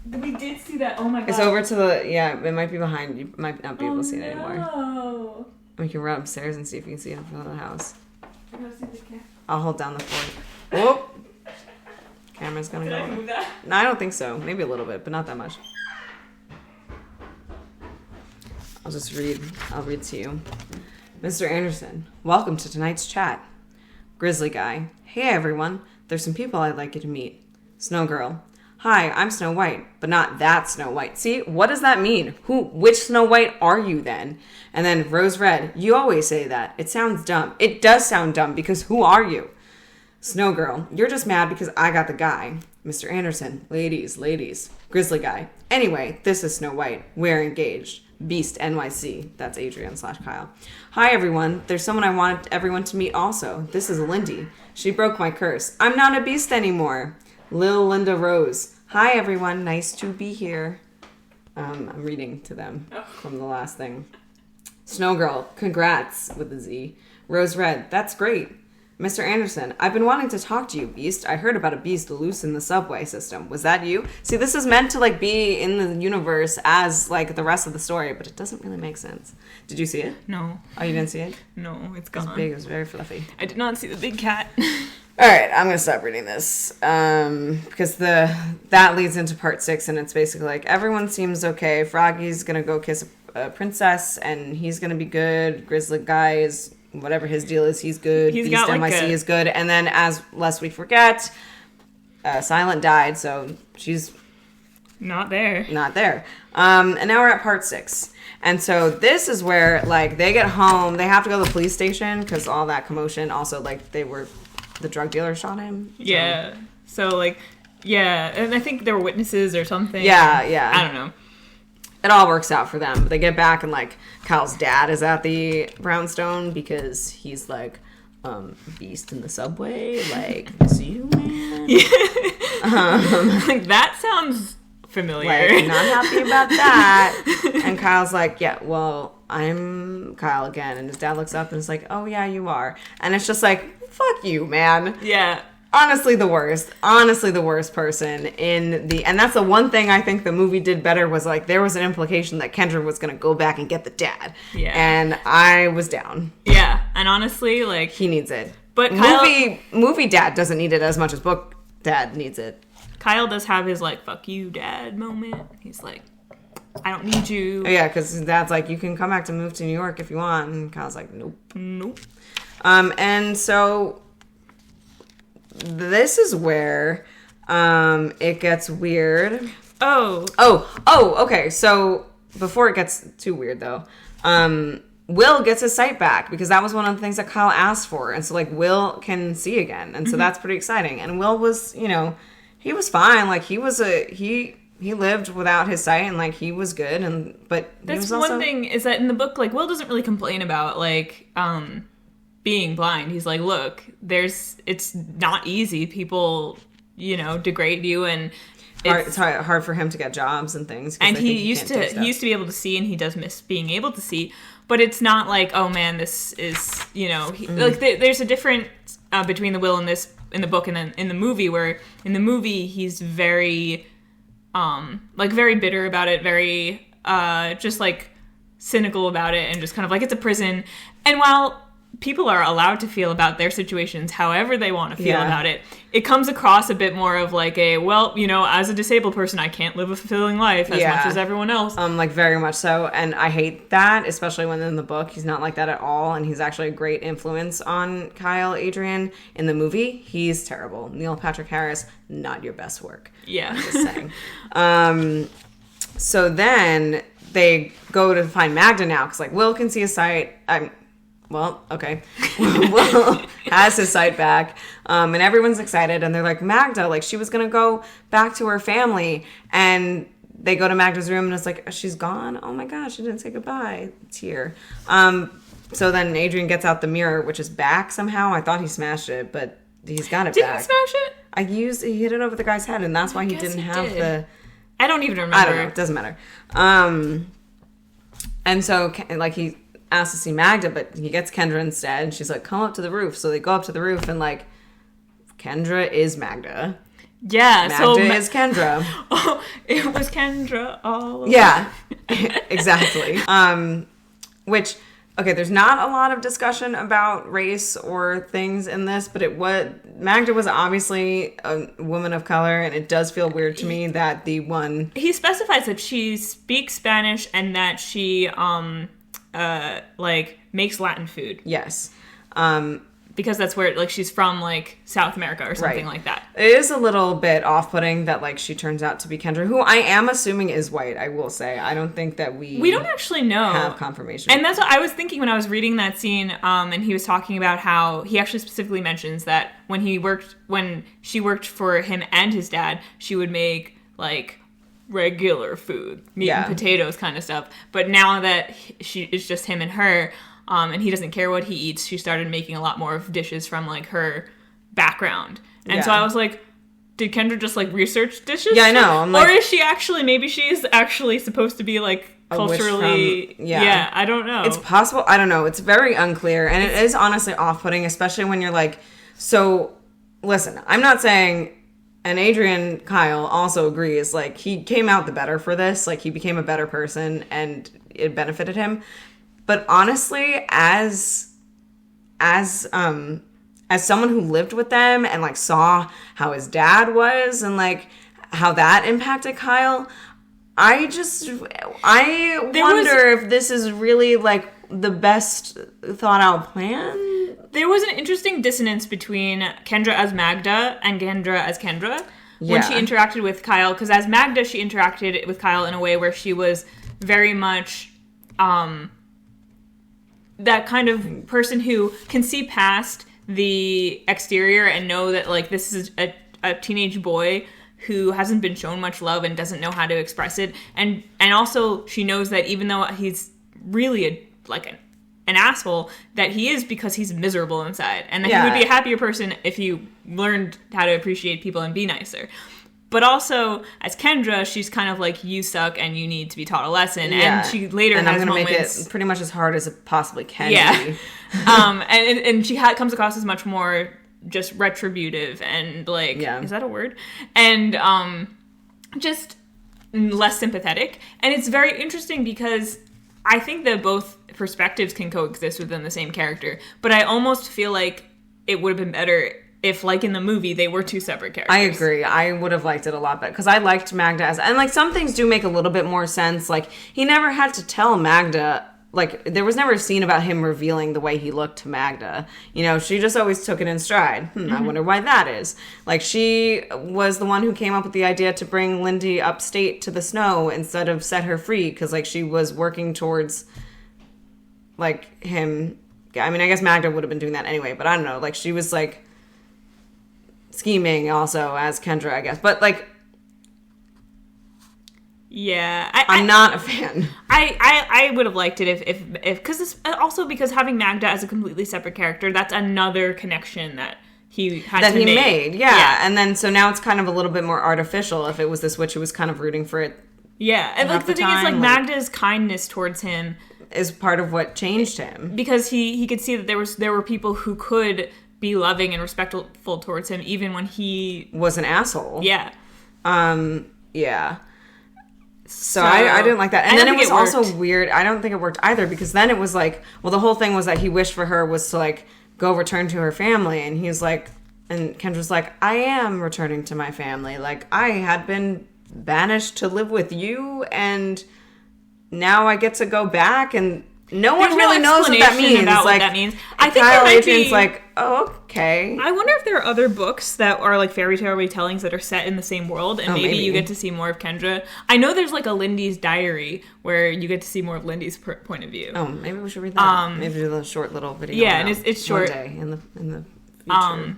We did see that. Oh my god. It's over to the it might be behind. You might not be able to see it anymore. No. We can run upstairs and see if you can see it in front of the house. I gotta see the cat. I'll hold down the fort. Whoop. Camera's gonna Did go. I move that? No, I don't think so. Maybe a little bit, but not that much. I'll read to you. Mr. Anderson, welcome to tonight's chat. Grizzly Guy, hey everyone. There's some people I'd like you to meet. Snow Girl, hi, I'm Snow White, but not that Snow White. See, what does that mean? Which Snow White are you then? And then Rose Red, you always say that. It sounds dumb. It does sound dumb because who are you? Snow Girl, you're just mad because I got the guy. Mr. Anderson, ladies. Grizzly Guy, anyway, this is Snow White. We're engaged. Beast NYC, that's Adrian/Kyle. Hi everyone, there's someone I want everyone to meet also. This is Lindy. She broke my curse. I'm not a beast anymore. Lil Linda Rose. Hi everyone, nice to be here. I'm reading to them from the last thing. Snow Girl, congrats with a Z. Rose Red, that's great. Mr. Anderson, I've been wanting to talk to you, Beast. I heard about a beast loose in the subway system. Was that you? See, this is meant to, like, be in the universe as, like, the rest of the story, but it doesn't really make sense. Did you see it? No. Oh, you didn't see it? No, it's It gone. was big. It was very fluffy. I did not see the big cat. All right, I'm going to stop reading this because that leads into part 6, and it's basically like, everyone seems okay. Froggy's going to go kiss a princess, and he's going to be good. Grizzly Guy is... whatever his deal is, he's good. He's Beast got, like, NYC is good. And then, lest we forget, Silent died, so she's Not there. not there. And now we're at part 6. And so this is where, like, they get home. They have to go to the police station because all that commotion. Also, like, the drug dealer shot him. So. Yeah. So, like, yeah. And I think there were witnesses or something. Yeah. I don't know. It all works out for them. But they get back and, like, Kyle's dad is at the brownstone because he's like, beast in the subway. Like, it's you, man. Yeah. Like, that sounds familiar. Like, not happy about that. And Kyle's like, yeah, well, I'm Kyle again. And his dad looks up and is like, oh, yeah, you are. And it's just like, fuck you, man. Yeah. Honestly, the worst person in the... And that's the one thing I think the movie did better was, like, there was an implication that Kendra was going to go back and get the dad. Yeah. And I was down. Yeah. And honestly, like... He needs it. But Kyle... Movie dad doesn't need it as much as book dad needs it. Kyle does have his, like, fuck you, dad moment. He's like, I don't need you. Oh, yeah, because his dad's like, you can come back to move to New York if you want. And Kyle's like, nope. Nope. And so... This is where it gets weird. Oh, okay. So before it gets too weird, though, Will gets his sight back because that was one of the things that Kyle asked for. And so, like, Will can see again. And so that's pretty exciting. And Will was, he was fine. Like, he lived without his sight and, like, he was good. But that's he was also... one thing is that in the book, like, Will doesn't really complain about, like, being blind. He's like, look, it's not easy. People, degrade you, and it's hard for him to get jobs and things. And he used to be able to see, and he does miss being able to see. But it's not like, oh man, this is like there's a difference between the Will in the book and then in the movie, where in the movie he's very very bitter about it, very just like cynical about it, and just kind of like it's a prison. And while people are allowed to feel about their situations however they want to feel about it, it comes across a bit more of like as a disabled person, I can't live a fulfilling life as much as everyone else. Like very much so. And I hate that, especially when in the book he's not like that at all. And he's actually a great influence on Kyle Adrian. In the movie, he's terrible. Neil Patrick Harris, not your best work. Yeah. I'm just saying. So then they go to find Magda now because, like, Will can see his sight. well, okay, well, has his sight back, and everyone's excited, and they're like, Magda, like, she was gonna go back to her family, and they go to Magda's room, and it's like, she's gone? Oh my gosh, she didn't say goodbye. It's here. So then Adrian gets out the mirror, which is back somehow. I thought he smashed it, but he's got it back. Did he smash it? He hit it over the guy's head, and that's why he didn't have the... I don't even remember. I don't know. It doesn't matter. And so, like, he asks to see Magda, but he gets Kendra instead. And she's like, come up to the roof. So they go up to the roof, and, like, Kendra is Magda. Yeah. Magda is Kendra. Oh, it was Kendra all along. Yeah. Exactly. Which... Okay, there's not a lot of discussion about race or things in this, but Magda was obviously a woman of color, and it does feel weird to me that the one... He specifies that she speaks Spanish and that she, makes Latin food. Yes. Because that's where, like, she's from, like, South America or something like that. It is a little bit off-putting that, like, she turns out to be Kendra, who I am assuming is white, I will say. I don't think that we don't actually know. Have confirmation. And that's what I was thinking when I was reading that scene, and he was talking about how he actually specifically mentions that when she worked for him and his dad, she would make, like, regular food, meat and potatoes kind of stuff. But now that it's just him and her... and he doesn't care what he eats, she started making a lot more of dishes from, like, her background. And so I was like, did Kendra just, like, research dishes? Yeah, I know. Or is she actually, maybe she's actually supposed to be, like, culturally... Yeah, I don't know. It's possible. I don't know. It's very unclear. And it is honestly off-putting, especially when you're like... So, listen, I'm not saying... And Adrian Kyle also agrees, like, he came out the better for this. Like, he became a better person, and it benefited him. But honestly, as someone who lived with them and, like, saw how his dad was and, like, how that impacted Kyle, I wonder if this is really, like, the best thought out plan. There was an interesting dissonance between Kendra as Magda and Kendra as Kendra when she interacted with Kyle. Because as Magda, she interacted with Kyle in a way where she was very much... that kind of person who can see past the exterior and know that, like, this is a teenage boy who hasn't been shown much love and doesn't know how to express it. And also she knows that even though he's really an asshole, that he is because he's miserable inside. And that he would be a happier person if he learned how to appreciate people and be nicer. But also, as Kendra, she's kind of like, you suck and you need to be taught a lesson. Yeah. And she later has moments... And I'm going to make it pretty much as hard as it possibly can be. And she comes across as much more just retributive and, like... Yeah. Is that a word? And just less sympathetic. And it's very interesting because I think that both perspectives can coexist within the same character. But I almost feel like it would have been better... if, like, in the movie, they were two separate characters. I agree. I would have liked it a lot better. Because I liked Magda as... And, like, some things do make a little bit more sense. Like, he never had to tell Magda... Like, there was never a scene about him revealing the way he looked to Magda. You know, she just always took it in stride. I wonder why that is. Like, she was the one who came up with the idea to bring Lindy upstate to the snow instead of set her free. Because, like, she was working towards, like, him... I mean, I guess Magda would have been doing that anyway. But I don't know. Like, she was, like... scheming also as Kendra, I guess. But, like... Yeah. I'm not a fan. I would have liked it if because it's also because having Magda as a completely separate character, that's another connection that he had to make. That he made, yeah. And then, so now it's kind of a little bit more artificial if it was this witch who was kind of rooting for it. Yeah. And, like, the thing is, like, Magda's kindness towards him... is part of what changed him. Because he could see that there were people who could... be loving and respectful towards him even when he was an asshole. Yeah. Yeah. So I didn't like that. And then it was also weird. I don't think it worked either because then it was like, well, the whole thing was that he wished for her was to, like, go return to her family. And he was like, and Kendra's like, I am returning to my family. Like, I had been banished to live with you and now I get to go back. And no one really knows what that means. About like, what that means. I think Kyle there might Adrian's be, like, oh, okay. I wonder if there are other books that are like fairy tale retellings that are set in the same world, and maybe you get to see more of Kendra. I know there's like a Lindy's diary where you get to see more of Lindy's point of view. Oh, maybe we should read that. Maybe do the short little video. Yeah, and it's short. One day in the future.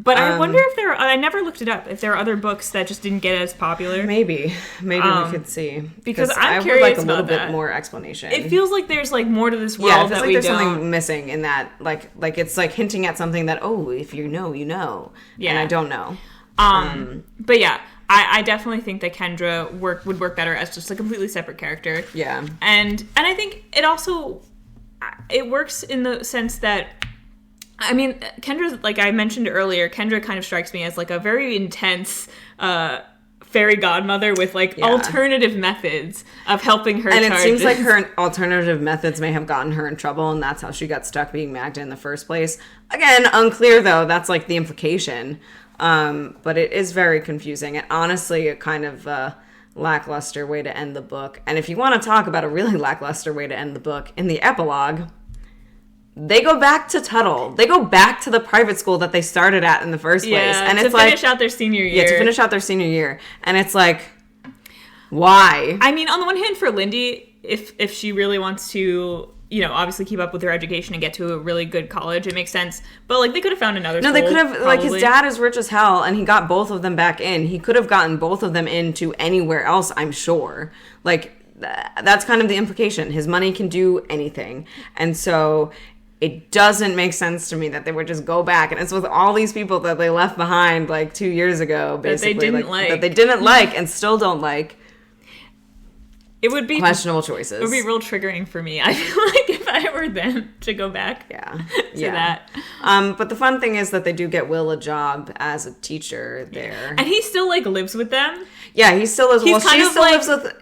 But I wonder if I never looked it up, if there are other books that just didn't get as popular. Maybe we could see. Because I'm I curious would like a little about that. bit more explanation. It feels like there's like more to this world yeah, it feels that like we there's don't. something missing in that. Like it's like hinting at something that, oh, if you know, you know. Yeah. And I don't know. But yeah, I definitely think that Kendra would work better as just a completely separate character. Yeah. And I think it also, it works in the sense that, I mean, Kendra, like I mentioned earlier, Kendra kind of strikes me as like a very intense fairy godmother with like alternative methods of helping her. And charges. it seems like her alternative methods may have gotten her in trouble, and that's how she got stuck being Magda in the first place. Again, unclear though. That's like the implication. But it is very confusing, and honestly, a kind of lackluster way to end the book. And if you want to talk about a really lackluster way to end the book, in the epilogue, they go back to Tuttle. They go back to the private school that they started at in the first place. Yeah, and to it's like, finish out their senior year. Yeah, to finish out their senior year. And it's like, why? I mean, on the one hand, for Lindy, if she really wants to, you know, obviously keep up with her education and get to a really good college, it makes sense. But, like, they could have found another school. No, they could have, probably. like, his dad is rich as hell, and he got both of them back in. He could have gotten both of them into anywhere else, I'm sure. Like, that's kind of the implication. His money can do anything. And so it doesn't make sense to me that they would just go back, and it's with all these people that they left behind like 2 years ago, basically, that they didn't like and still don't like. It would be questionable choices. It would be real triggering for me. I feel like if I were them to go back to that. But the fun thing is that they do get Will a job as a teacher there, and he still like lives with them. Yeah, he still lives. He's She still lives with.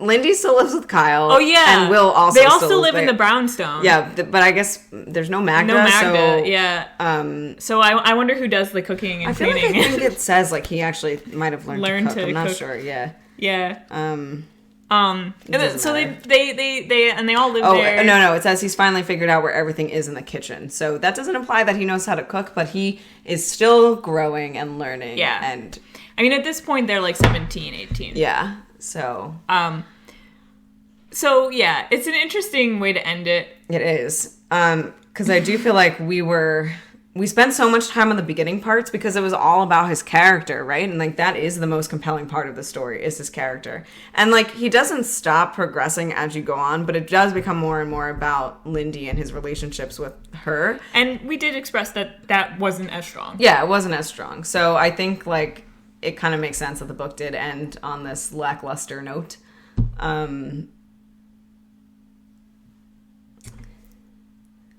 Lindy still lives with Kyle. Oh yeah, and Will also. They all still live in the brownstone. Yeah, but I guess there's no Magda. No Magda. So, yeah. So I wonder who does the cooking and cleaning. I think it says like he actually might have learned to cook. I'm not sure. Yeah. Yeah. So they all live there. Oh no! It says he's finally figured out where everything is in the kitchen. So that doesn't imply that he knows how to cook, but he is still growing and learning. Yeah. And I mean, at this point, they're like 17, 18. Yeah. So. So yeah, it's an interesting way to end it. It is. Because I do feel like we spent so much time on the beginning parts because it was all about his character, right? And like that is the most compelling part of the story is his character. And like he doesn't stop progressing as you go on, but it does become more and more about Lindy and his relationships with her. And we did express that wasn't as strong. Yeah, it wasn't as strong. So I think like it kind of makes sense that the book did end on this lackluster note.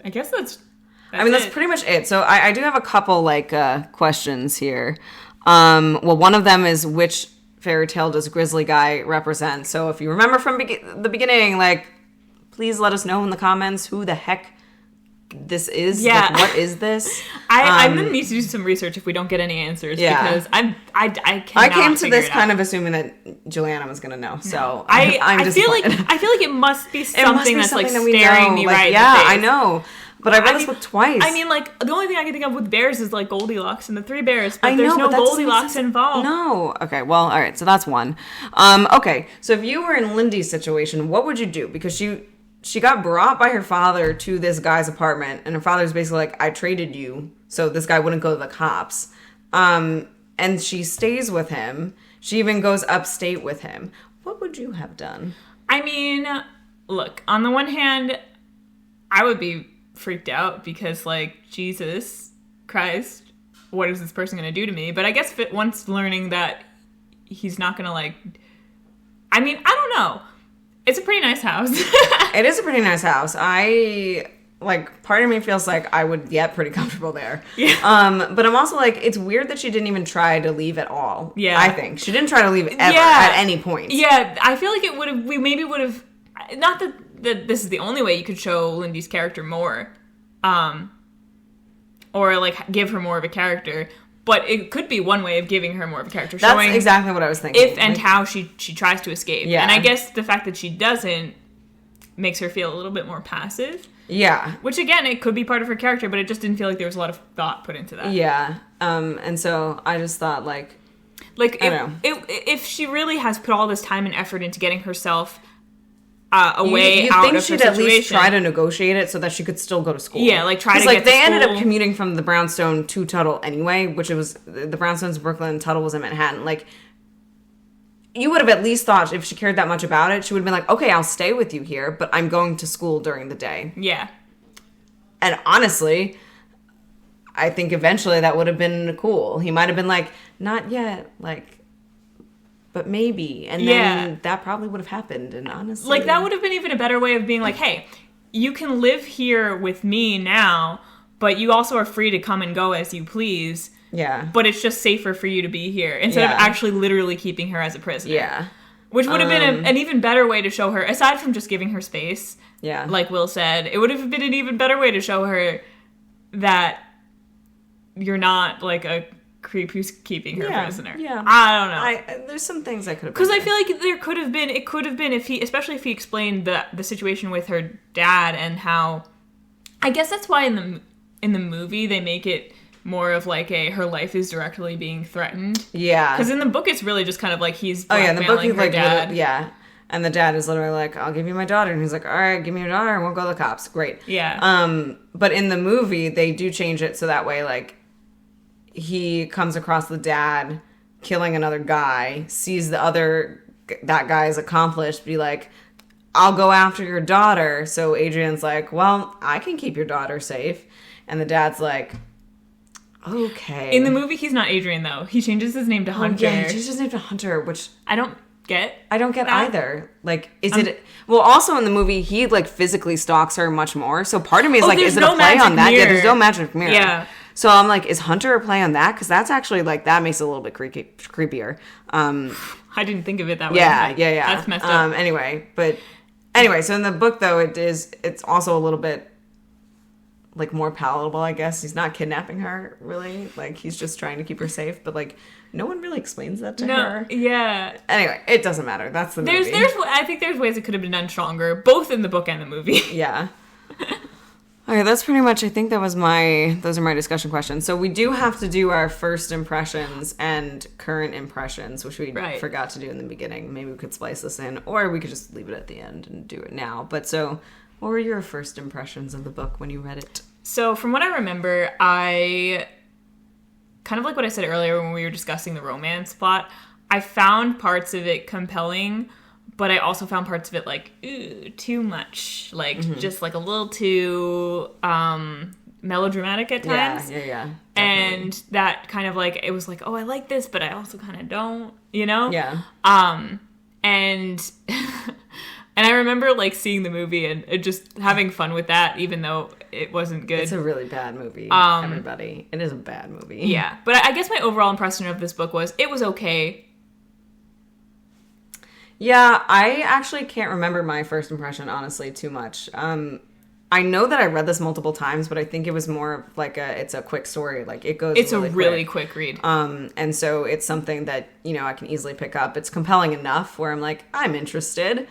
I guess that's pretty much it. So I do have a couple like questions here. Well, one of them is which fairy tale does Grizzly Guy represent? So if you remember from the beginning, like, please let us know in the comments who the heck this is. Yeah. Like, what is this? I'm gonna need to do some research if we don't get any answers. Yeah. Because I came to this kind of assuming that Juliana was gonna know. So I'm disappointed. I feel like it must be something that's like that staring me right in the face. I know. But I read this book twice. I mean, like, the only thing I can think of with bears is, like, Goldilocks and the Three Bears, but there's no Goldilocks involved. No. Okay, well, all right, so that's one. Okay, so if you were in Lindy's situation, what would you do? Because she got brought by her father to this guy's apartment, and her father's basically like, I traded you, so this guy wouldn't go to the cops. And she stays with him. She even goes upstate with him. What would you have done? I mean, look, on the one hand, I would be freaked out because, like, Jesus Christ, what is this person gonna do to me? But I guess once learning that he's not gonna, like, I mean, I don't know. It's a pretty nice house. It is a pretty nice house. Part of me feels like I would get pretty comfortable there. Yeah. But I'm also like, it's weird that she didn't even try to leave at all. Yeah. I think. She didn't try to leave ever at any point. Yeah, I feel like we maybe would have, not that this is the only way you could show Lindy's character more, or like give her more of a character, but it could be one way of giving her more of a character. That's showing exactly what I was thinking. How she tries to escape. Yeah. And I guess the fact that she doesn't makes her feel a little bit more passive. Yeah. Which, again, it could be part of her character, but it just didn't feel like there was a lot of thought put into that. Yeah. And so I just thought, like if she really has put all this time and effort into getting herself away you out think of she'd her at least situation. try to negotiate it so that she could still go to school. Yeah, like try to like get they to ended school. up commuting from the Brownstone to Tuttle anyway, which it was the Brownstone's in Brooklyn, Tuttle was in Manhattan. Like, you would have at least thought if she cared that much about it, she would have been like, okay, I'll stay with you here, but I'm going to school during the day. Yeah. And honestly, I think eventually that would have been cool. He might have been like, not yet, like, but maybe. And then that probably would have happened. And honestly, like, that would have been even a better way of being like, hey, you can live here with me now, but you also are free to come and go as you please. Yeah. But it's just safer for you to be here instead of actually literally keeping her as a prisoner. Yeah. Which would have been an even better way to show her, aside from just giving her space. Yeah. Like Will said, it would have been an even better way to show her that you're not like a creep who's keeping her prisoner. Yeah. I don't know. There's some things I could have Because I feel like it could have been if he, especially if he explained the situation with her dad and how, I guess that's why in the movie they make it more of like her life is directly being threatened. Yeah. Because in the book it's really just kind of like he's blackmailing in the book he's her like, dad. yeah. And the dad is literally like, I'll give you my daughter. And he's like, all right, give me your daughter and we'll go to the cops. Great. Yeah. But in the movie, they do change it so that way, like, he comes across the dad killing another guy, sees that guy's accomplished, be like, I'll go after your daughter. So Adrian's like, well, I can keep your daughter safe. And the dad's like, okay. In the movie, he's not Adrian, though. He changes his name to Hunter. Yeah, he changes his name to Hunter, which I don't get that. either. Like, is it... Well, also in the movie, he, like, physically stalks her much more. So part of me is like, is it a play on that? Mirror. Yeah, there's no magic mirror. Yeah. So I'm like, is Hunter a play on that? Because that's actually, like, that makes it a little bit creepier. I didn't think of it that way. Yeah. That's messed up. Anyway, so in the book, though, it's also a little bit, like, more palatable, I guess. He's not kidnapping her, really. Like, he's just trying to keep her safe. But, like, no one really explains that to her. Yeah. Anyway, it doesn't matter. That's the movie. I think there's ways it could have been done stronger, both in the book and the movie. Yeah. Okay, that's pretty much, I think those are my discussion questions. So we do have to do our first impressions and current impressions, which we forgot to do in the beginning. Maybe we could splice this in, or we could just leave it at the end and do it now. But so, what were your first impressions of the book when you read it? So from what I remember, I kind of like what I said earlier when we were discussing the romance plot, I found parts of it compelling, but I also found parts of it like, ooh, too much. Like, just like a little too melodramatic at times. Yeah. And that kind of like, it was like, oh, I like this, but I also kind of don't, you know? Yeah. And and I remember like seeing the movie and just having fun with that, even though it wasn't good. It's a really bad movie, everybody. It is a bad movie. Yeah. But I guess my overall impression of this book was it was okay. Yeah, I actually can't remember my first impression, honestly, too much. I know that I read this multiple times, but I think it was more like it's a quick story. Like, it goes It's really a really quick read. And so it's something that, I can easily pick up. It's compelling enough where I'm like, I'm interested.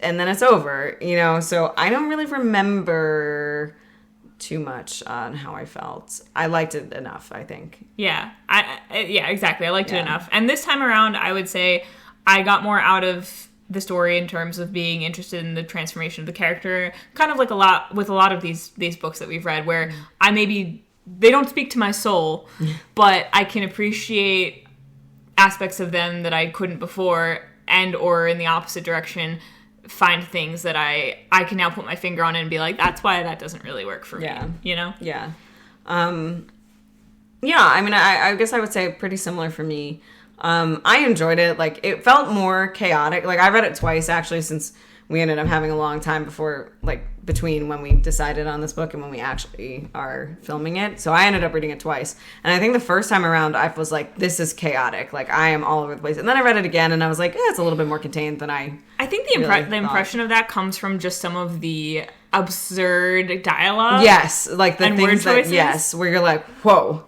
And then it's over, So I don't really remember too much on how I felt. I liked it enough, I think. Yeah. Yeah, exactly. I liked it enough. And this time around, I would say I got more out of the story in terms of being interested in the transformation of the character, kind of like a lot of these books that we've read, where they don't speak to my soul, but I can appreciate aspects of them that I couldn't before, and or in the opposite direction, find things that I can now put my finger on and be like, that's why that doesn't really work for me. Yeah. Yeah. I mean, I guess I would say pretty similar for me. I enjoyed it. Like, it felt more chaotic. Like, I read it twice, actually, since we ended up having a long time between when we decided on this book and when we actually are filming it. So I ended up reading it twice. And I think the first time around, I was like, this is chaotic. Like, I am all over the place. And then I read it again, and I was like, it's a little bit more contained than I think the impression of that comes from just some of the absurd dialogue. Yes. Like, the things that, yes, where you're like, whoa.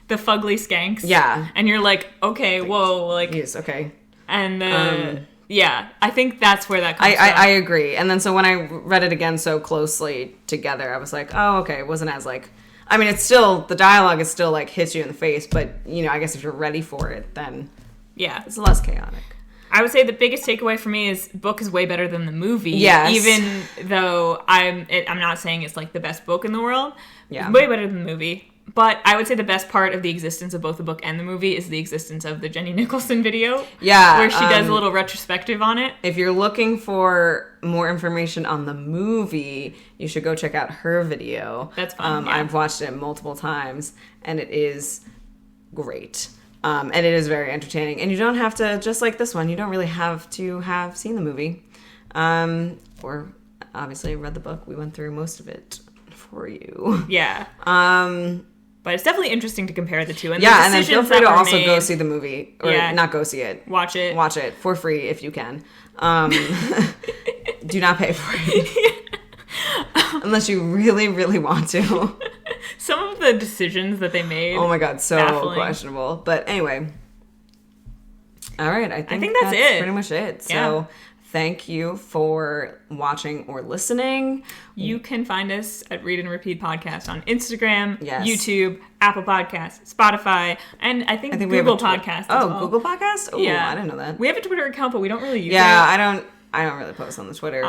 The fugly skanks. Yeah. And you're like, okay, whoa. Like, yes, okay. And Yeah, I think that's where that comes from. I agree. And then so when I read it again so closely together, I was like, oh, okay, it wasn't as like, I mean, it's still, the dialogue is still like hits you in the face, but, you know, I guess if you're ready for it, then yeah, it's less chaotic. I would say the biggest takeaway for me is book is way better than the movie. Yes. Even though I'm not saying it's like the best book in the world. Yeah. It's way better than the movie. But I would say the best part of the existence of both the book and the movie is the existence of the Jenny Nicholson video. Yeah. Where she does a little retrospective on it. If you're looking for more information on the movie, you should go check out her video. That's fun. Yeah. I've watched it multiple times, and it is great. And it is very entertaining. And you don't have to, just like this one, you don't really have to have seen the movie. Or obviously read the book. We went through most of it for you. Yeah. But it's definitely interesting to compare the two. And yeah, and then feel free to also go see the movie. Or not go see it. Watch it. Watch it for free if you can. Do not pay for it. Unless you really, really want to. Some of the decisions that they made. Oh my god, so baffling. questionable. But anyway. All right, I think that's it. pretty much it. Yeah. So thank you for watching or listening. You can find us at Read and Repeat Podcast on Instagram, Yes. YouTube, Apple Podcasts, Spotify, and I think we have Google a Podcasts. Oh, as well. Google Podcast? Oh, Yeah. I didn't know that. We have a Twitter account, but we don't really use it. Yeah, I don't really post on the Twitter.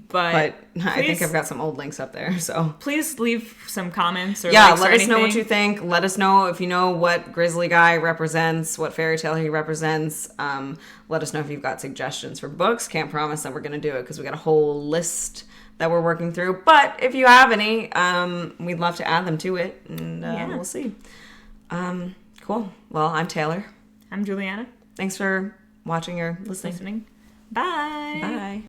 But I think I've got some old links up there, so. Please leave some comments or Yeah, likes let or us know what anything. you think. Let us know if you know what Grizzly Guy represents, what fairy tale he represents. Let us know if you've got suggestions for books. Can't promise that we're going to do it because we got a whole list that we're working through. But if you have any, we'd love to add them to it, and we'll see. Cool. Well, I'm Taylor. I'm Juliana. Thanks for watching or listening. Bye. Bye.